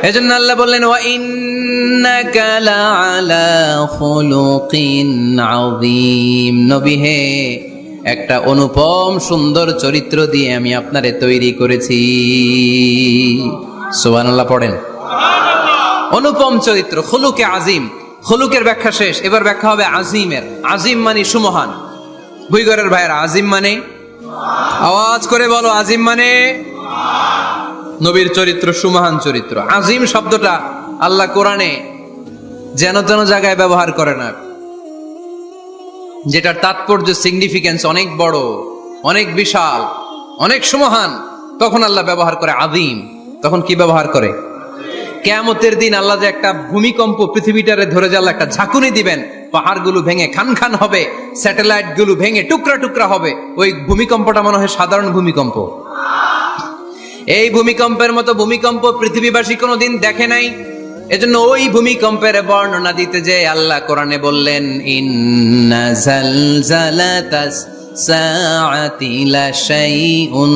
এজন্য আল্লাহ বললেন, ওয়া ইন্নাকা লাআলা খুলুকিন আযীম। নবী হে, একটা অনুপম সুন্দর চরিত্র দিয়ে আমি আপনারে তৈরি করেছি। সুবহানাল্লাহ পড়েন। অনুপম চরিত্র, খুলুকে আযীম। খুলুকের ব্যাখ্যা শেষ, এবার ব্যাখ্যা হবে আযীমের। আযীম মানে সুমহান। বুইগরের ভাইয়েরা, আযীম মানে? আওয়াজ করে বলো, আযীম মানে? নবীর চরিত্র সুমহান চরিত্র। আযীম শব্দটা আল্লাহ কোরআনে যেন তেন জায়গায় ব্যবহার করে না, যেটার তাৎপর্য সিগনিফিকেন্স অনেক বড়, অনেক বিশাল, অনেক সুমহান, তখন আল্লাহ ব্যবহার করে আযীম। তখন কি ব্যবহার করে? কিয়ামতের দিন আল্লাহ যে একটা ভূমিকম্প পৃথিবীটারে ধরে যে আল্লাহ একটা ঝাঁকুনি দিবেন, পাহাড়গুলো ভেঙে খান খান হবে, স্যাটেলাইট গুলো ভেঙে টুকরা টুকরা হবে, ওই ভূমিকম্পটা মনে হয় সাধারণ ভূমিকম্প। এই ভূমিকম্পের মতো ভূমিকম্প পৃথিবীবাসী কোনোদিন দেখে নাই। এজন্য ওই ভূমিকম্পের বর্ণনা দিতে যে আল্লাহ কোরআনে বললেন, ইন্না জালজালাতাস সাআতি লাশাইউন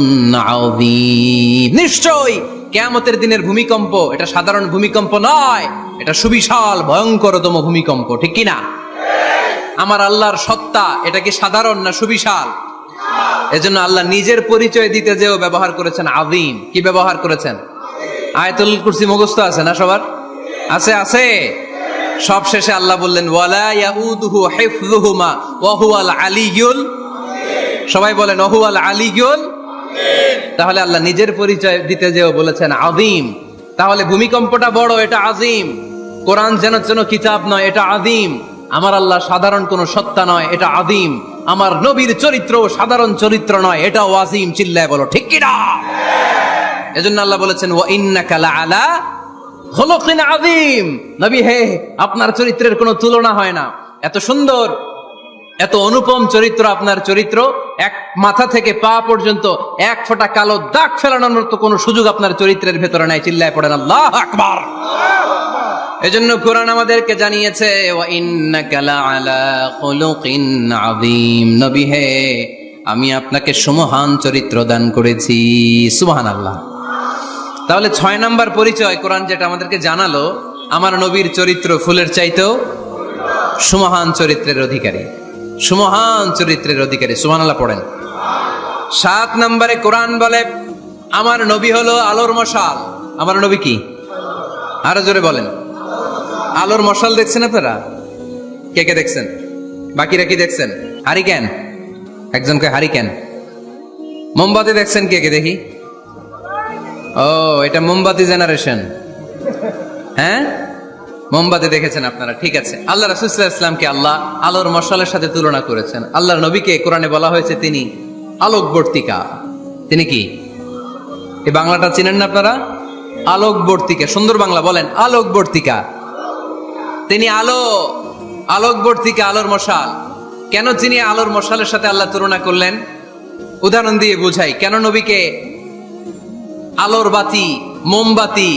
আযীম, নিশ্চয়ই কিয়ামতের দিনের ভূমিকম্প এটা সাধারণ ভূমিকম্প নয়, এটা সুবিশাল ভয়ঙ্করতম ভূমিকম্প। ঠিক কি না? আমার আল্লাহর সত্তা এটা কি সাধারণ না সুবিশাল? এজন্য আল্লাহ নিজের পরিচয় দিতে যেও ব্যবহার করেছেন আযীম। কি ব্যবহার করেছেন? আয়াতুল কুরসি মুখস্থ আছে না সবার? আছে আছে। সব শেষে আল্লাহ বললেন ওয়ালা ইয়াউদুহু হিফযুহুমা ওয়া হুয়াল আলিয়্যুল, সবাই বলেন ওয়া হুয়াল আলিয়্যুল। তাহলে আল্লাহ নিজের পরিচয় দিতে যেও বলেছেন আযীম। তাহলে ভূমিকম্পটা বড়, এটা আযীম। কোরআন যেন যেন কিতাব নয়, এটা আযীম। আমার আল্লাহ সাধারণ কোন সত্তা নয়, এটা আযীম। আমার নবীর চরিত্র সাধারণ চরিত্র নয়, এটাও আযীম। চিল্লায় বলো ঠিক কি না? এজন্য আল্লাহ বলেছেন ওয়া ইন্নাকা লাআলা খুলুকিন আযীম। নবী হে, আপনার চরিত্রের কোনো তুলনা হয় না। এত সুন্দর, এত অনুপম চরিত্র আপনার চরিত্র, এক মাথা থেকে পা পর্যন্ত এক ফোঁটা কালো দাগ ফেলানোর মতো কোনো সুযোগ আপনার চরিত্রের ভেতরে নাই। চিল্লায় পড়েন আল্লাহু আকবার। এজন্য কোরআন আমাদেরকে জানিয়েছে ওয়া ইন্নাকা লাআলা খুলুকিন আযীম। নবী হে, আমি আপনাকে সুমহান চরিত্র দান করেছি। সুবহানাল্লাহ। তাহলে 6 নাম্বার পরিচয় কোরআন যেটা আমাদেরকে জানালো, আমার নবীর চরিত্র ফুলের চাইতেও সুমহান চরিত্রের অধিকারী, সুমহান চরিত্রের অধিকারী। সুবহানাল্লাহ পড়েন। 7 নম্বরে কোরআন বলে আমার নবী হলো আলোর মশাল। আমার নবী কি? আরো জোরে বলেন। আলোর মশাল দেখছেন আপনারা? কে কে দেখছেন? বাকিরা কি দেখছেন? হারিকেন, একজনকে হারিকেন। মোমবাতি দেখছেন কে কে? দেখি। ও, এটা মোমবাতি জেনারেশন। হ্যাঁ, মোমবাতি দেখেছেন আপনারা, ঠিক আছে। আল্লাহ রাসূল সাল্লাল্লাহু আলাইহি ওয়াসাল্লামকে আল্লাহ আলোর মশালের সাথে তুলনা করেছেন। আল্লাহর নবীকে কোরআনে বলা হয়েছে তিনি আলোকবর্তিকা। তিনি কি? এই বাংলাটা চিনেন না আপনারা? আলোকবর্তিকা। সুন্দর বাংলা বলেন, আলোকবর্তিকা। তিনি আলো, আলোকবর্তিকা, আলোর মশাল। কেন তিনি আলোর মশালের সাথে আল্লাহ তুলনা করলেন? উদাহরণ দিয়ে বুঝাই। কেন নবীকে আলোর বাতি, মোমবাতি,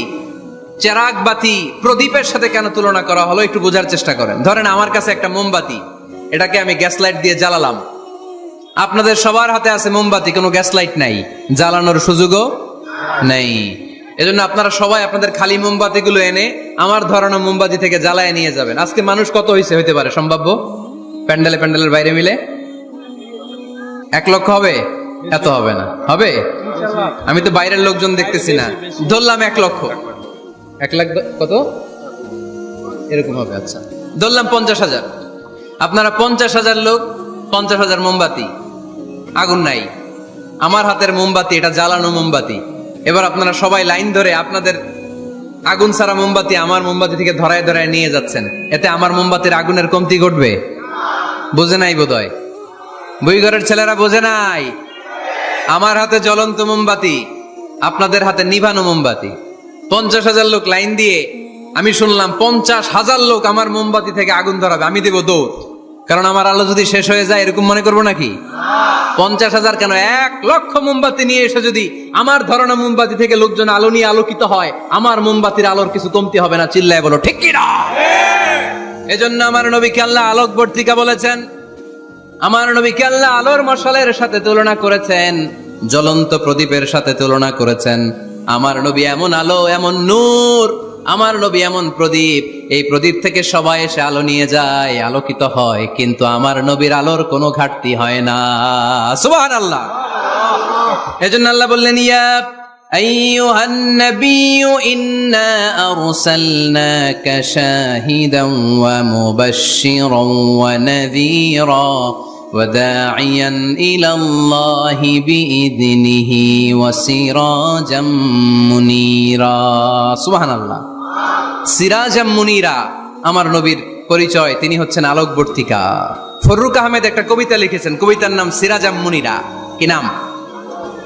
চেরাগ বাতি, প্রদীপের সাথে কেন তুলনা করা হলো একটু বোঝার চেষ্টা করেন। ধরেন আমার কাছে একটা মোমবাতি, এটাকে আমি গ্যাস লাইট দিয়ে জ্বালালাম। আপনাদের সবার হাতে আছে মোমবাতি, কোনো গ্যাস লাইট নাই, জ্বালানোর সুযোগও নেই। এজন্য আপনারা সবাই আপনাদের খালি মোমবাতি গুলো এনে আমার ধরানো মোমবাতি থেকে জ্বালায় নিয়ে যাবেন। আজকে মানুষ কত হইতে পারে সম্ভাব্য? প্যান্ডেলে প্যান্ডেলের বাইরে মিলে 1 লক্ষ হবে? এত হবে না, হবে? আমি তো বাইরের লোকজন দেখতেছি না, ধরলাম 1 লক্ষ। 1 লাখ কত এরকম হবে। আচ্ছা, ধরলাম 50,000। আপনারা 50,000 লোক, 50,000 মোমবাতি, আগুন নাই। আমার হাতের মোমবাতি এটা জ্বালানো মোমবাতি। এবার আপনারা সবাই লাইন ধরে আপনাদের আগুন ছাড়া মোমবাতি আমার মোমবাতি থেকে ধরায় ধরায় নিয়ে যাচ্ছেন। এতে আমার মোমবাতির আগুনের কমতি ঘটবে? বোঝে নাই বোধহয়, বইঘরের ছেলেরা বোঝে নাই। আমার হাতে জ্বলন্ত মোমবাতি, আপনাদের হাতে নিভানো মোমবাতি। 50,000 লোক লাইন দিয়ে, আমি শুনলাম 50,000 লোক আমার মোমবাতি থেকে আগুন ধরাবে, আমি দেব দৌড়। কারণ আমার আলো যদি শেষ হয়ে যায় এরকম মনে করবো নাকি? 50,000 কেন, 1 লক্ষ মোমবাতি নিয়ে এসে যদি আমার ধরানো মোমবাতি থেকে লোকজন আলো নিয়ে আলোকিত হয়, আমার মোমবাতির আলোর কিছু কমতি হবে না। চিল্লায় বলো ঠিক কি না? এজন্য আমার নবীকে আল্লাহ আলোকবর্তিকা বলেছেন। আমার নবীকে আল্লাহ আলোর মশালের সাথে তুলনা করেছেন, জ্বলন্ত প্রদীপের সাথে তুলনা করেছেন। আমার নবী এমন আলো, এমন নূর, আমার নবী এমন প্রদীপ, এই প্রদীপ থেকে সবাই এসে আলো নিয়ে যায়, আলোকিত হয়, কিন্তু আমার নবীর আলোর কোনো ঘাটতি হয় না। সুবহানাল্লাহ। এজন্য আল্লাহ বললেন ইয়া আইয়ুহান নাবিয়্যু ইন্না আরসালনাকা শাহিদান ওয়া মুবাশশিরান ওয়া নাযীরা ওয়া দাঈয়ান ইলাল্লাহি বিইযনিহি ওয়া সিরাজাম মুনীরা। সুবহানাল্লাহ। সিরাজাম মুনীরা, আমার নবীর পরিচয়, তিনি হচ্ছেন আলোকবর্তিকা। ফররুক আহমেদ একটা কবিতা লিখেছেন, কবিতার নাম সিরাজাম মুনিরা। কি নাম?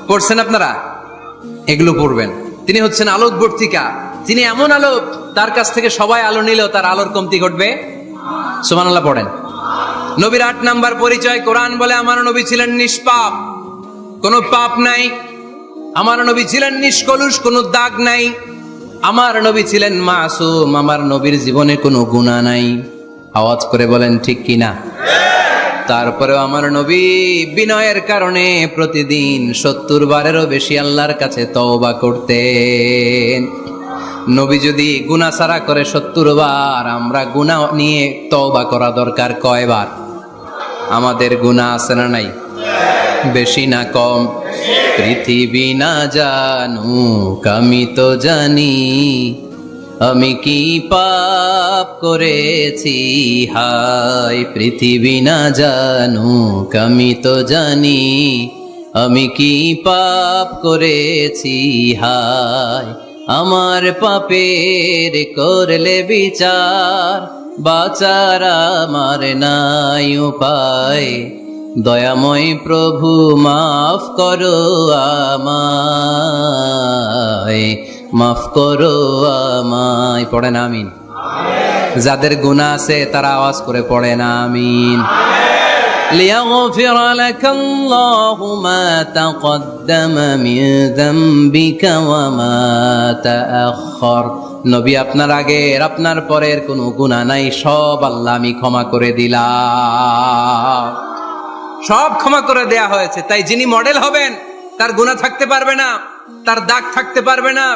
পড়ছেন আপনারা? এগুলো পড়বেন। তিনি হচ্ছেন আলোকবর্তিকা, তিনি এমন আলোক, তার কাছ থেকে সবাই আলো নিলেও তার আলোর কমতি ঘটবে। সুবহানাল্লাহ পড়েন। নবীর 8 নাম্বার পরিচয়, কোরআন বলে আমার নবী ছিলেন নিষ্পাপ, কোনো পাপ নাই। আমার নবী ছিলেন নিষ্কলুষ, কোনো দাগ নাই। আমার নবী ছিলেন মাসুম, আমার নবীর জীবনে কোনো গুনাহ নাই। আওয়াজ করে বলেন ঠিক কিনা? তারপরেও আমার নবী বিনয়ের কারণে প্রতিদিন 70 বারেরও বেশি আল্লাহর কাছে তওবা করতেন। নবী যদি গুনাহ ছাড়া করে 70 বার, আমরা গুনাহ নিয়ে তওবা করা দরকার কয়বার? আমাদের গুনাহ আছে না নাই? বেশি না কম? পৃথিবী না জানুক আমি তো জানি, আমি কি পাপ করেছি হায়। পৃথিবী না জানুক আমি তো জানি, আমি কি পাপ করেছি হায়। আমার পাপের করলে বিচার, বাঁচার আমার নাই উপায়। দয়াময় প্রভু মাফ করো আমায়, মাফ করো আমায়। পড়েন আমিন। যাদের গুনাহ আছে তারা আওয়াজ করে পড়েন আমিন। লিয়াগফির লাকাল্লাহু মা তাকদ্দামা মিন যামবিকা ওয়া মা তাআখার। নবী, আপনার আগের আপনার পরের কোনো গুনাহ নাই, সব আল্লাহ আমি ক্ষমা করে দিলাম। সব ক্ষমা করে দেয়া হয়েছে। তাই যিনি মডেল হবেন তার গুনাহ থাকতে পারবে না, তার দাগ থাকতে পারবে না,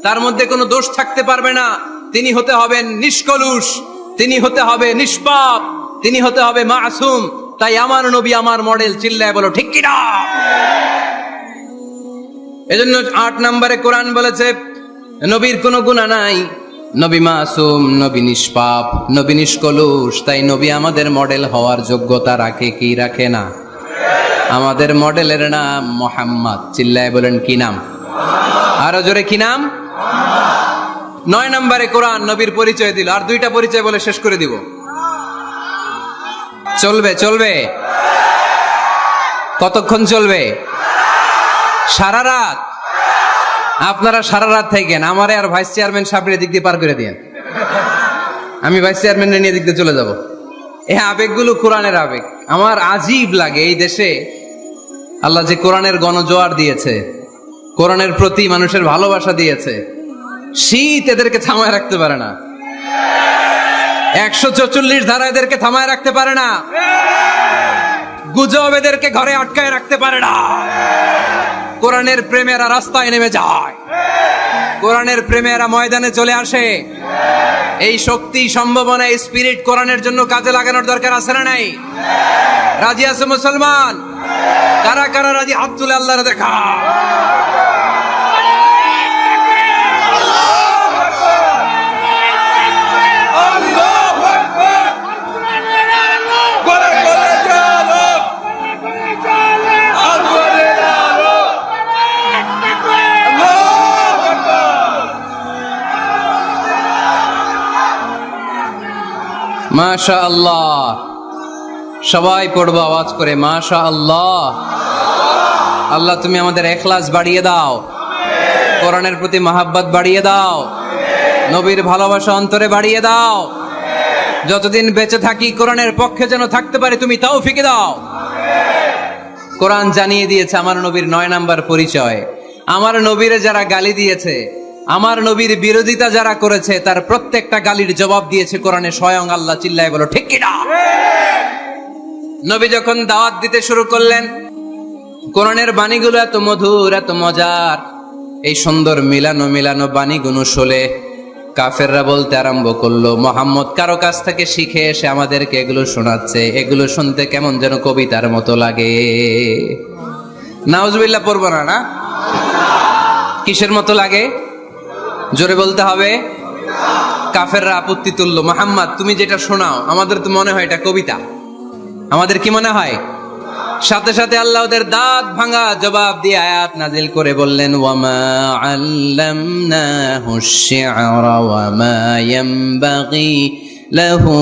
তার মধ্যে কোনো দোষ থাকতে পারবে না। তিনি হতে হবেন নিষ্কলুষ, তিনি হতে হবে নিষ্পাপ, তিনি হতে হবে মাসুম। তাই আমার নবী আমার মডেল। চিল্লায় বলো ঠিক কিনা? এজন্য 8 নম্বরে কোরআন বলেছে নবীর কোনো গুনাহ নাই, নবী মাসুম, নবী নিষ্পাপ, নবী নিষ্কলুষ। তাই নবী আমাদের মডেল হওয়ার যোগ্যতা রাখে কি রাখে না? আমাদের মডেলের নাম মুহাম্মদ। চিল্লায় বলেন কি নাম? আরো জোরে কি নাম? 9 নম্বরে কোরআন নবীর পরিচয় দিল। আর 2টা পরিচয় বলে শেষ করে দিব। চলবে? চলবে? কতক্ষণ চলবে? সারা রাত? আপনারা সারা রাত থাকেন, আমারে আর ভাইস চেয়ারম্যান সাহেবের দিক দিয়ে পার করে দিয়েন। আমি ভাইস চেয়ারম্যানের নিয়ে দিক দিয়ে চলে যাব। এই আবেগগুলো কোরআনের আবেগ। আমার আজীব লাগে এই দেশে আল্লাহ যে কোরআনের গণজোয়ার দিয়েছে, কোরআনের প্রতি মানুষের ভালোবাসা দিয়েছে, শীত এদেরকে থামায় রাখতে পারে না। 144 ধারা এদেরকে থামায় রাখতে পারে না। গুজব এদেরকে ঘরে আটকায় রাখতে পারে না। কোরআনের প্রেমেরা রাস্তায় নেমে যায়, কোরআনের প্রেমেরা ময়দানে চলে আসে। এই শক্তি, সম্ভাবনা, স্পিরিট কোরআনের জন্য কাজে লাগানোর দরকার আছে না নাই? রাজি আছে মুসলমান? কারা কারা রাজি? হাত তুলে আল্লাহর দেখা। মাশাআল্লাহ। সবাই পড়বো আওয়াজ করে মাশাআল্লাহ। আল্লাহ তুমি আমাদের ইখলাস বাড়িয়ে দাও, কোরআনের প্রতি মহাব্বত বাড়িয়ে দাও, নবীর ভালোবাসা অন্তরে বাড়িয়ে দাও। যতদিন বেঁচে থাকি কোরআনের পক্ষে যেন থাকতে পারি, তুমি তৌফিক দাও। কোরআন জানিয়ে দিয়েছে আমার নবীর 9 নাম্বার পরিচয়। আমার নবীরে যারা গালি দিয়েছে, আমার নবীর বিরোধিতা যারা করেছে, তার প্রত্যেকটা গালির জবাব দিয়েছে কোরআনে স্বয়ং আল্লাহ। চিল্লায় বলো ঠিক কিনা? নবী যখন দাওয়াত দিতে শুরু করলেন, কোরআনের বাণীগুলো এত মধুর, এত মজার। এই সুন্দর মিলানো মিলানো বাণীগুলো শুনে কাফেররা বলতে আরম্ভ করলো, মুহাম্মদ কারো কাছ থেকে শিখে এসে আমাদেরকে এগুলো শোনাচ্ছে, এগুলো শুনতে কেমন যেন কবিতার মতো লাগে। নাউজুবিল্লাহ পড়বো না? না, কিসের মতো লাগে? জোরে বলতে হবে। কাফেররা আপত্তি তুললো, মুহাম্মদ তুমি যেটা শোনাও আমাদের তো মনে হয় এটা কবিতা। আমাদের কি মনে হয়? সাথে সাথে আল্লাহ ওদের দাঁত ভাঙা জবাব দিয়ে আয়াত নাজিল করে বললেন, ওয়ামা আল্লামনাহু আশ-শি'রা ওয়ামা ইয়ানবাগি লাহু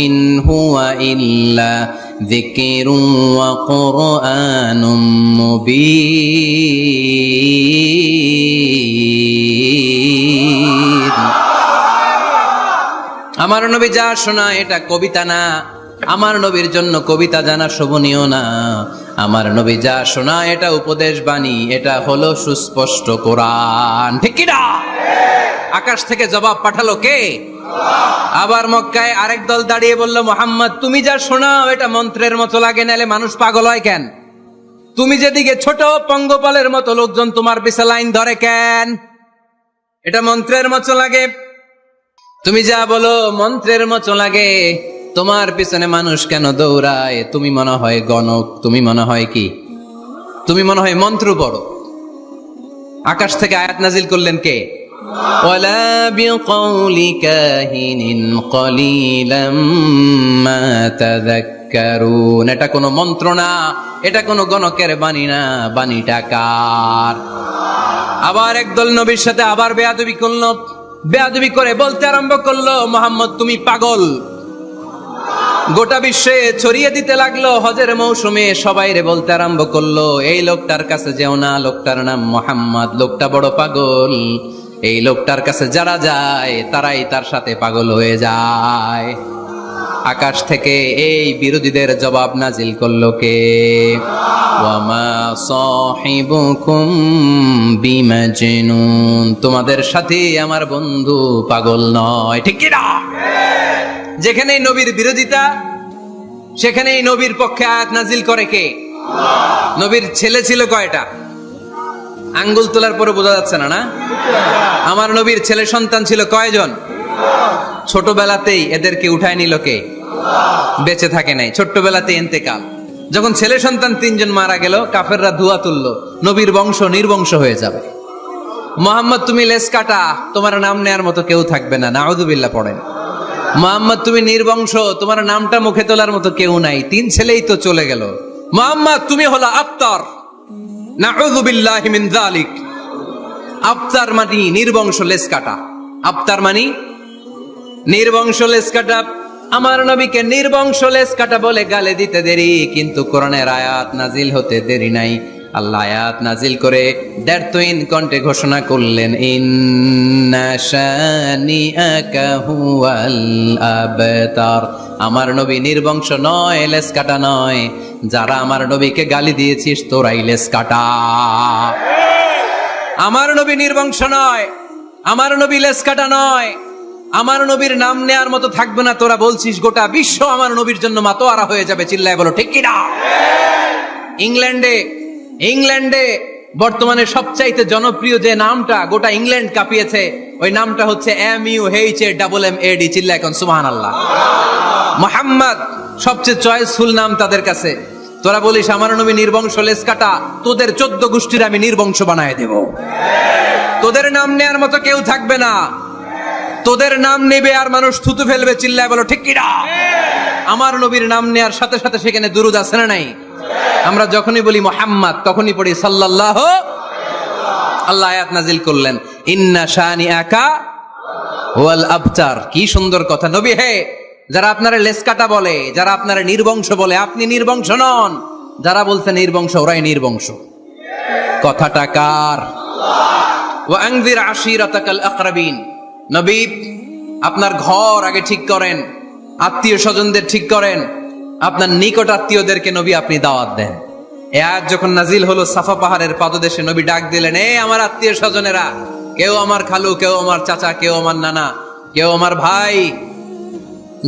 ইন হুয়া ইল্লা যিকরুন ওয়া কুরআনুম মুবিন। আমার নবী যা শোনায় এটা কবিতা না, আমার নবীর জন্য কবিতা জানা শোভনীয় না। আমার নবী যা শোনায় এটা উপদেশ বাণী, এটা হলো সুস্পষ্ট কোরআন। ঠিক কি না? আকাশ থেকে জবাব পাঠালো কে? আবার মক্কায় আরেক দল দাঁড়িয়ে বলল, মুহাম্মদ তুমি যা শোনাও এটা মন্ত্রের মতো লাগে, নালে মানুষ পাগল হয় কেন? তুমি যেদিকে ছোট পঙ্গপালের মতো লোকজন তোমার পিছে লাইন ধরে কেন? এটা মন্ত্রের মতো লাগে। তুমি যা বলো মন্ত্রের মতো লাগে, তোমার পিছনে মানুষ কেন দৌড়ায়? তুমি মনে হয় গণক, তুমি মনে হয় কি, তুমি মনে হয় মন্ত্র পড়ো। আকাশ থেকে আয়াত নাজিল করলেন কে? ওয়ালা বিকাউলি কাহিনিন কলিলাম মা তাযাক্কারুন। এটা কোনো মন্ত্র না, এটা কোনো গণকের বাণী না, বাণীটা কার? আবার একদল নবীর সাথে আবার বেয়াদবি করলো, বেয়াদবি করে বলতে আরম্ভ করলো, মুহাম্মদ তুমি পাগল। গোটা বিশ্বে ছড়িয়ে দিতে লাগলো। হজের মৌসুমে সবাই রে বলতে আরম্ভ করলো, এই লোকটার কাছে যেও না, লোকটার নাম মুহাম্মদ, লোকটা বড় পাগল। এই লোকটার কাছে যারা যায় তারাই তার সাথে পাগল হয়ে যায়। আকাশ থেকে এই বিরোধীদের জবাব নাজিল করলো কে? ওয়ামা সাহিবুকুম বিমাজনুন। তোমাদের সাথে আমার বন্ধু পাগল নয়। ঠিক কি না? যেখানেই নবীর বিরোধিতা, সেখানেই নবীর পক্ষে আয়াত নাজিল করে কে? নবীর ছেলে ছিল কয়টা? আঙ্গুল তোলার পরে বোঝা যাচ্ছে না, না? আমার নবীর ছেলে সন্তান ছিল কয়জন? ছোটবেলাতেই এদেরকে উঠায় নিল কে? বেঁচে থাকে নাই, ছোট্টবেলাতে ইন্তেকাল। যখন ছেলে সন্তান 3 জন মারা গেল, কাফেররা ধোঁয়া তুললো, নবীর বংশ নির্বংশ হয়ে যাবে। মুহাম্মদ তুমি লেস কাটা, তোমার নাম নেয়ার মতো কেউ থাকবে না। নাউযুবিল্লাহ পড়েন। মুহাম্মদ তুমি নির্বংশ, তোমার নামটা মুখে তোলার মতো কেউ নাই। 3 ছেলেই তো চলে গেল। মুহাম্মদ তুমি হলো আবতার। নাউযুবিল্লাহি মিন যালিক। আবতার মানে নির্বংশ, লেস কাটা। আবতার মানে নির্বংশ, লেস কাটা। আমার নবীকে নির্বংশ লেস কাটা বলে গালে দিতে দেরি, কিন্তু কোরআনের আয়াত নাজিল হতে দেরি নাই। আল্লাহ আয়াত নাজিল করে দ্ব্যর্থহীন কণ্ঠে ঘোষণা করলেন, ইন্না শানিআকা হুয়াল আবতার। আমার নবী নির্বংশ নয়, লেস কাটা নয়। যারা আমার নবীকে গালি দিয়েছিস তোরাই লেস কাটা। আমার নবী নির্বংশ নয়, আমার নবী লেস কাটা নয়। আমার নবীর নাম নেয়ার মতো থাকবে না। তোরা বলছিস গোটা বিশ্ব আমার নবীর জন্য মাতোয়ারা হয়ে যাবে। চিল্লায় বলো ঠিক কি না? ইংল্যান্ডে বর্তমানে সবচাইতে জনপ্রিয় যে নামটা গোটা ইংল্যান্ড কাঁপিয়েছে, ওই নামটা হচ্ছে MUHAMMAD। চিল্লায় এখন সুবহানাল্লাহ। মুহাম্মদ সবচেয়ে চয়েসফুল নাম তাদের কাছে। তোরা বলিস আমার নবী নির্বংশ, লেস কাটা, তোদের 14 গোষ্ঠীর আমি নির্বংশ বানায় দেব। তোদের নাম নেয়ার মতো কেউ থাকবে না। তোদের নাম নেবে আর মানুষ থুতু ফেলবে। চিল্লায় বলো ঠিক কি না? আমার নবীর নাম নেয়ার সাথে সাথে সেখানে দুরূদ আছে না নাই? আমরা যখনই বলি মুহাম্মদ তখনই পড়ি সাল্লাল্লাহু। আল্লাহ আয়াত নাজিল করলেন, ইন্না শানিআকা ওয়াল আবতার। কি সুন্দর কথা। নবী হে, যারা আপনারা লেস কাটা বলে, যারা আপনারা নির্বংশ বলে, আপনি নির্বংশ নন। যারা বলছে নির্বংশ, ওরাই নির্বংশ। কথাটা কার? ওয়া আনজির আশিরাতাকাল আকরাবিন। নবী আপনার ঘর আগে ঠিক করেন, আত্মীয় স্বজনদের ঠিক করেন, আপনার নিকট আত্মীয়দেরকে নবী আপনি দাওয়াত দেন। এই আয়াত যখন নাজিল হলো, সাফা পাহাড়ের পাদদেশে নবী ডাক দিলেন, এ আমার আত্মীয় স্বজনেরা, কেউ আমার খালু, কেউ আমার চাচা, কেউ আমার নানা, কেউ আমার ভাই।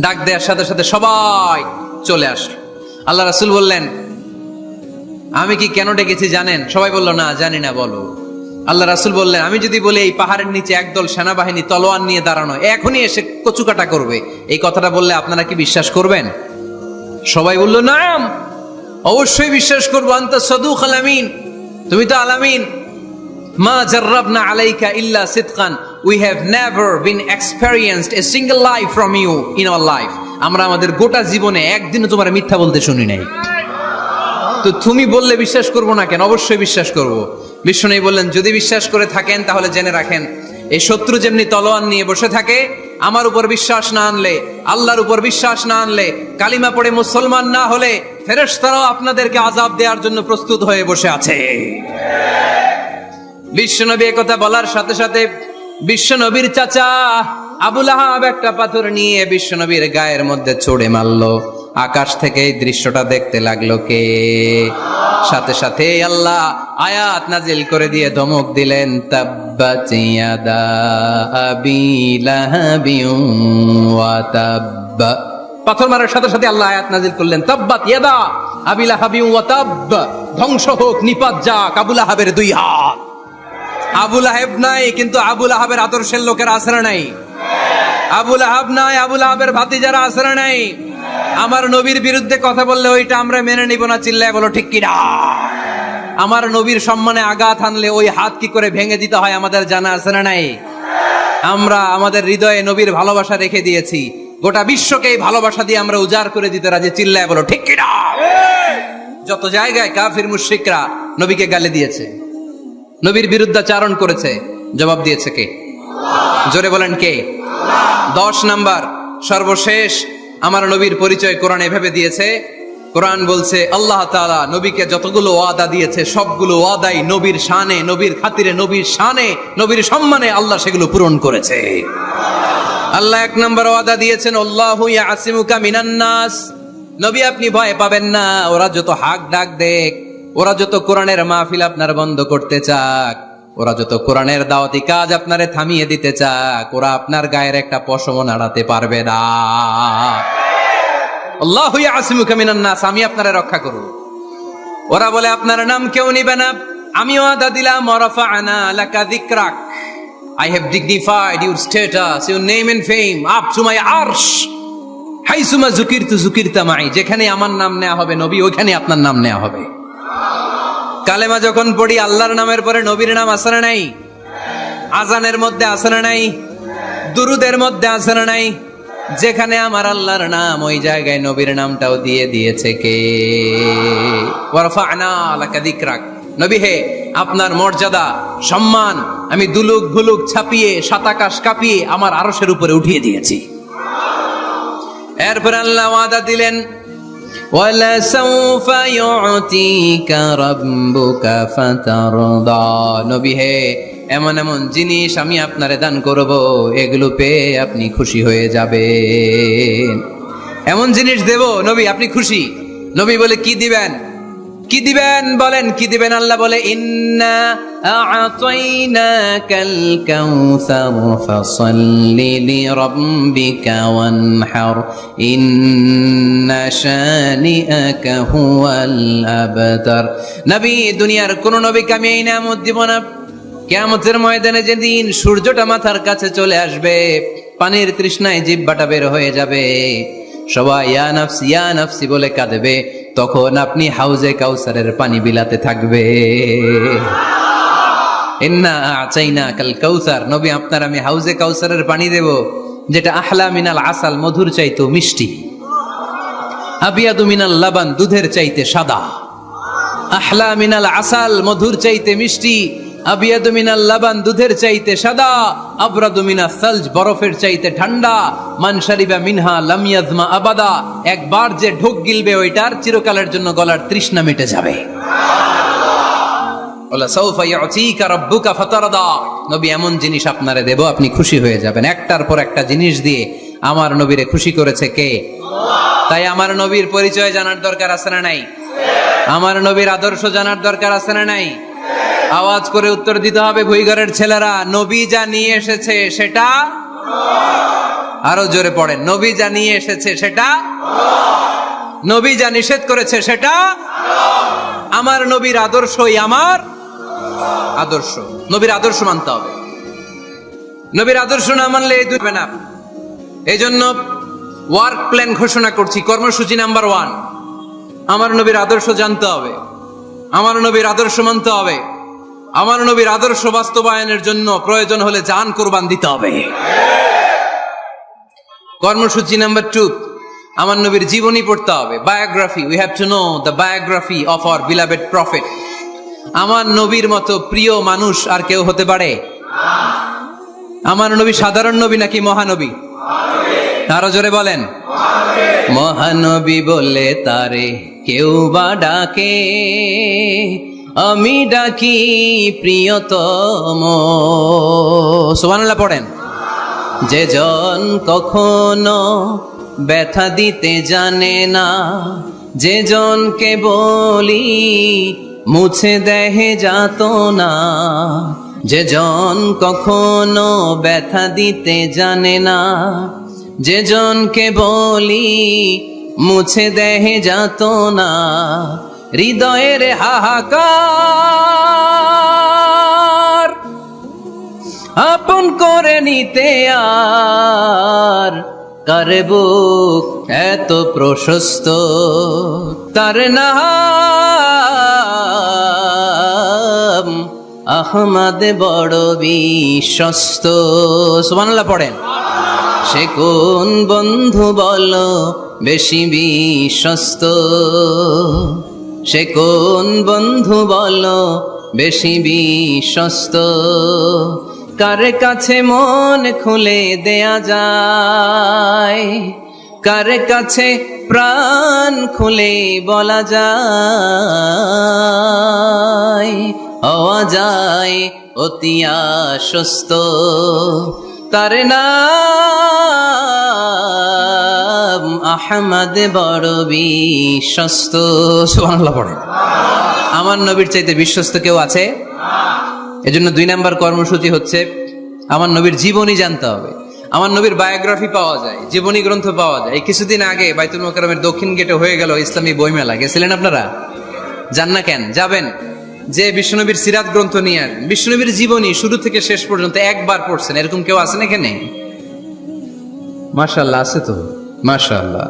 ডাক দেওয়ার সাথে সাথে সবাই চলে আসলো। আল্লাহ রাসূল বললেন, আমি কি কেন ডেকেছি জানেন? সবাই বলল, না জানি না, বলো। আল্লাহ রাসূল বললেন, আমি যদি বলি এই পাহাড়ের নিচে একদল সেনাবাহিনী তলোয়ার নিয়ে দাঁড়ানো, এখনই এসে কচুকাটা করবে, এই কথাটা বললে আপনারা কি বিশ্বাস করবেন? সবাই বলল, নাম, অবশ্যই বিশ্বাস করবো। আনতা সাদুকুল আমিন, তুমি তো আলামিন। মা জাররাবনা আলাইকা ইল্লা সিদকান, we have never been experienced a single lie from you in our life. আমরা আমাদের গোটা জীবনে একদিনও তোমার মিথ্যা বলতে শুনি নাই। তো তুমি বললে বিশ্বাস করবো না কেন? অবশ্যই বিশ্বাস করবো। বিশ্বনবী বললেন, যদি বিশ্বাস করে থাকেন তাহলে জেনে রাখেন, এই শত্রু যেমনি তলোয়ার নিয়ে বসে থাকে, আমার উপর বিশ্বাস না আনলে, আল্লাহর উপর বিশ্বাস না আনলে, কালিমা পড়ে মুসলমান না হলে ফেরেশতারাও আপনাদেরকে আযাব দেওয়ার জন্য প্রস্তুত হয়ে বসে আছে। বিশ্বনবী একথা বলার সাথে সাথে বিশ্বনবীর চাচা আবু লাহাব একটা পাথর নিয়ে বিশ্বনবীর গায়ের মধ্যে ছুঁড়ে মারলো। আকাশ থেকে এই দৃশ্যটা দেখতে লাগলো কে? সাথে সাথে আল্লাহ আয়াত নাজিল করে দিয়ে ধমক দিলেন, তাব্বাত ইয়াদা আবি লাহাবিন ওয়া তাব্ব। পাথর মারার সাথে সাথে আল্লাহ আয়াত নাজিল করলেন, তাব্বাত ইয়াদা আবি লাহাবিন ওয়া তাব্ব, ধ্বংস হোক, নিপাত যাক আবু লাহাবের দুই হাত। আবু লাহাব নাই, কিন্তু আবু লাহাবের আদর্শের লোকেরা আছে না নাই? আবু লাহাব নাই, আবু লাহাবের ভাতিজারা আছে না নাই? আমার নবীর বিরুদ্ধে কথা বললে ওইটা আমরা মেনে নিব না, চিল্লায় বলো ঠিক কিনা? আমার নবীর সম্মানে আঘাত আনলে ওই হাত কি করে ভেঙে দিতে হয় আমাদের জানা আছে না নাই? আমরা আমাদের হৃদয়ে নবীর ভালোবাসা রেখে দিয়েছি, গোটা বিশ্বকে এই ভালোবাসা দিয়ে আমরা উজাড় করে দিতে রাজি, চিল্লায় বলো ঠিক কিনা? যত জায়গায় কাফির মুশরিকরা নবীকে গালি দিয়েছে, নবীর বিরুদ্ধাচারণ করেছে, জবাব দিয়েছে কে? জোরে বলেন কে? 10 নাম্বার সর্বশেষ আমার নবীর পরিচয় কোরআন এভাবে দিয়েছে। কোরআন বলছে আল্লাহ তাআলা নবীকে যতগুলো ওয়াদা দিয়েছে সবগুলো ওয়াদাই নবীর শানে, নবীর খাতিরে, নবীর শানে, নবীর সম্মানে আল্লাহ সেগুলো পূরণ করেছে। আল্লাহ 1 নাম্বার ওয়াদা দিয়েছেন, আল্লাহু ইয়াসিমুকা মিনান নাস। নবী আপনি ভয় পাবেন না, ওরা যত হাক ডাক দেখ, ওরা যত কোরআনের মাহফিল আপনার বন্ধ করতে চাক, ওরা যত কোরআনের দাওয়াতি কাজ আপনারে থামিয়ে দিতে চাক, ওরা আপনার গায়ের একটা পশমও নাড়াতে পারবে না। আল্লাহু ইয়াসিমুকা মিনান নাস, আমি আপনারে রক্ষা করব। ওরা বলে আপনার নাম কেউ নিবে না, আমি ওয়াদা দিলাম, ওয়ারাফা'না লাকা যিকরাক, I have dignified your status, your name and fame up to my arsh, হাইসুমা যুকিরতু যুকিরতা মাই, যেখানে আমার নাম নেওয়া হবে নবী ওইখানে আপনার নাম নেওয়া হবে। কালেমা যখন পড়ি আল্লাহর নামের পরে নবীর নাম আছে না নাই? আজানের মধ্যে আছে না নাই? দুরুদের মধ্যে আছে না নাই? যেখানে আমার আল্লাহর নাম ওই জায়গায় নবীর নামটাও দিয়ে দিয়েছে কে? ওয়ারফা'না লাকা যিকরাক, নবী হে আপনার মর্যাদা সম্মান আমি দুলুক ভুলুক ছাপিয়ে সাতাকাশ কাঁপিয়ে আমার আরশের উপরে উঠিয়ে দিয়েছি। এরপর আল্লাহ ওয়াদা দিলেন, وَلَسَوْفَ يُعْتِيكَ رَبُّكَ فَتَرْضَى, নবী হে এমন এমন জিনিস আমি আপনারে দান করব, এগুলো পেয়ে আপনি খুশি হয়ে যাবেন। এমন জিনিস দেব নবী আপনি খুশি। নবী বলে কি দিবেন? কি দিবেন বলেন, কি দিবেন? আল্লাহ বলে, ইন্না আ'তাইনাকাল কাউসার ফাসাল্লি লিরাব্বিকা ওয়ানহার ইন্না শানিআকা হুয়াল আবতার। নবী দুনিয়ার কোন নবীকে আমি এই নিয়ামত দিব না। কিয়ামতের ময়দানে যেদিন সূর্যটা মাথার কাছে চলে আসবে, পানির তৃষ্ণায় জিহ্বাটা বের হয়ে যাবে, সবাই ইয়া নাফসি ইয়া নাফসি বলে কাঁদবে, তখন আপনি হাউজে কাউসারের পানি বিলাতে থাকবে। ইন্না আ'তাইনাকাল কাউসার, নবী আপনার আমি হাউজে কাউসারের পানি দেব, যেটা আহলা মিনাল আসাল, মধুর চাইতে মিষ্টি, আবিয়াদু মিনাল লাবান, দুধের চাইতে সাদা। আহলা মিনাল আসাল, মধুর চাইতে মিষ্টি, আবিয়াদু মিনাল লাবান, দুধের চাইতে সাদা, আবরাদু মিনাস সালজ, বরফের চাইতে ঠান্ডা, মান শারিবা মিনহা লাম ইয়াজমা আবাদা, একবার যে ঢোক গিলবে ওইটার চিরকালের জন্য গলার তৃষ্ণা মিটে যাবে। ওয়ালা সাউফা ইউতিকা রাব্বুকা ফাতারদা, নবী এমন জিনিস আপনারে দেব আপনি খুশি হয়ে যাবেন। একটার পর একটা জিনিস দিয়ে আমার নবীরে খুশি করেছে কে? তাই আমার নবীর পরিচয় জানার দরকার আছে না নাই? আমার নবীর আদর্শ জানার দরকার আছে না নাই? আওয়াজ করে উত্তর দিতে হবে ভুইঘরের ছেলেরা, নবী যা নিয়ে এসেছে সেটা, আরো জোরে পড়েন, নবী যা নিয়ে এসেছে সেটা, নবী যা নিষেধ করেছে সেটা, আমার নবীর আদর্শই আমার আদর্শ। নবীর আদর্শ মানতে হবে, নবীর আদর্শ না মানলে এই দুই হবে না। এই জন্য ওয়ার্ক প্ল্যান ঘোষণা করছি, কর্মসূচি নাম্বার 1, আমার নবীর আদর্শ জানতে হবে, আমার নবীর আদর্শ মানতে হবে, আমার নবীর আদর্শ বাস্তবায়নের জন্য প্রয়োজন হলে জান কুরবান দিতে হবে। কর্মসূচি নাম্বার 2, আমার নবীর জীবনী পড়তে হবে, biography. We have to know the biography of our beloved prophet. আমার নবীর মতো প্রিয় মানুষ আর কেউ হতে পারে? আমার নবী সাধারণ নবী নাকি মহানবী? আরো জোরে বলেন, মহানবী বলে তারে কেউ বা ডাকে, আমি ডাকি প্রিয়তম। সুবহানাল্লাহ পড়েন। যে জন কখনো ব্যথা দিতে জানে না, যে জনকে বলি মুছে দেহে যাত না, যে জন কখনো ব্যথা দিতে জানে না, যে জনকে বলি মুছে দেহে যাত না, হৃদয়ের হাহাকার আপন করে নিতে আর কার বুক এত প্রশস্ত, তার নাম আহমদ বড় বিশ্বস্ত। সুবহানাল্লাহ পড়েন। সে কোন বন্ধু বলো বেশি বিশ্বস্ত, সে কোন বন্ধু বলো বেশি বিশ্বস্ত, কার কাছে মন খুলে দেয়া যায়, কার কাছে প্রাণ খুলে বলা যায়, হওয়া যায় অতি আশ্বস্ত, তার নাম আহমদ বড় বিশ্বস্ত। সুবহানাল্লাহ পড়ে। আমার নবীর চাইতে বিশ্বস্ত কেউ আছে? এজন্য 2 নাম্বার কর্মসূচি হচ্ছে আমার নবীর জীবনী জানতে হবে। আমার নবীর বায়োগ্রাফি পাওয়া যায়, জীবনী গ্রন্থ পাওয়া যায়। এই কিছুদিন আগে বাইতুল মোকাররমের দক্ষিণ গেটে হয়ে গেল ইসলামী বইমেলা। গেছিলেন আপনারা? যান না কেন? যাবেন। যে বিশ্বনবীর সিরাত গ্রন্থ নিয়ে আসবেন, বিশ্বনবীর জীবনী শুরু থেকে শেষ পর্যন্ত একবার পড়ছেন, এরকম কেউ আছেন এখানে? মাশাআল্লাহ, আছে তো, মাশাআল্লাহ।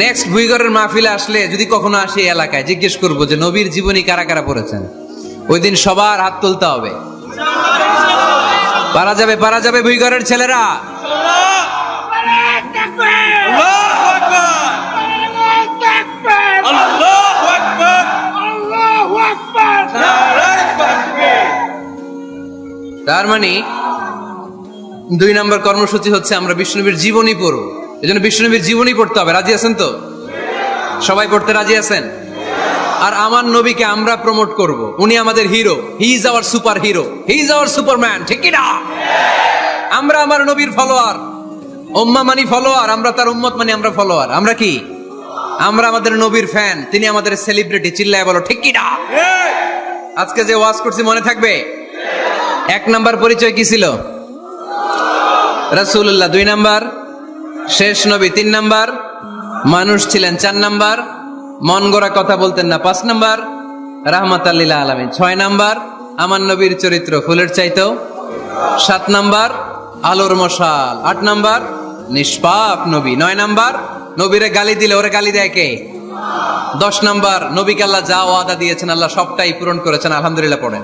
নেক্সট বুইগরের মাহফিলে আসলে যদি কখনো আসে এলাকায়, জিজ্ঞেস করবো যে নবীর জীবনী কারা কারা পড়েছেন। ওই দিন সবার হাত তুলতে হবে। পারা যাবে, পারা যাবে বুইগরের ছেলেরা। তার মানে 2 নাম্বার কর্মসূচি হচ্ছে আমরা বিষ্ণুনবীর জীবনী পড়ব। এজন্য বিষ্ণুনবীর জীবনী পড়তে হবে। রাজি আছেন তো? সবাই পড়তে রাজি আছেন? আর আমার নবীকে আমরা প্রমোট করব। উনি আমাদের hero, he is our super hero, he is our Superman, ঠিক কি না? আমরা আমার নবীর ফলোয়ার। উম্মাহ মানি ফলোয়ার, আমরা তার উম্মত মানি আমরা ফলোয়ার। আমরা কি? আমরা আমাদের নবীর ফ্যান, তিনি আমাদের সেলিব্রিটি। চিল্লায় বলো ঠিক কি না? আজকে যে ওয়াজ করছি মনে থাকবে? 1 নাম্বার পরিচয় কি ছিল? রাসূলুল্লাহ। 2 নাম্বার শেষ নবী। 3 নাম্বার মানুষ ছিলেন। 4 নাম্বার মন গড়া কথা বলতেন না। 5 নাম্বার রাহমাতাল লিল আলামিন। 6 নাম্বার আমার নবীর চরিত্র ফুলের চাইতেও। 7 নাম্বার আলোর মশাল। 8 নাম্বার নিষ্পাপ নবী। 9 নাম্বার নবীরে গালি দিলে ওরে গালি দেয় কে? 10 নাম্বার নবীকে আল্লাহ যা ওয়াদা দিয়েছেন আল্লাহ সবটাই পূরণ করেছেন। আলহামদুলিল্লাহ পড়েন।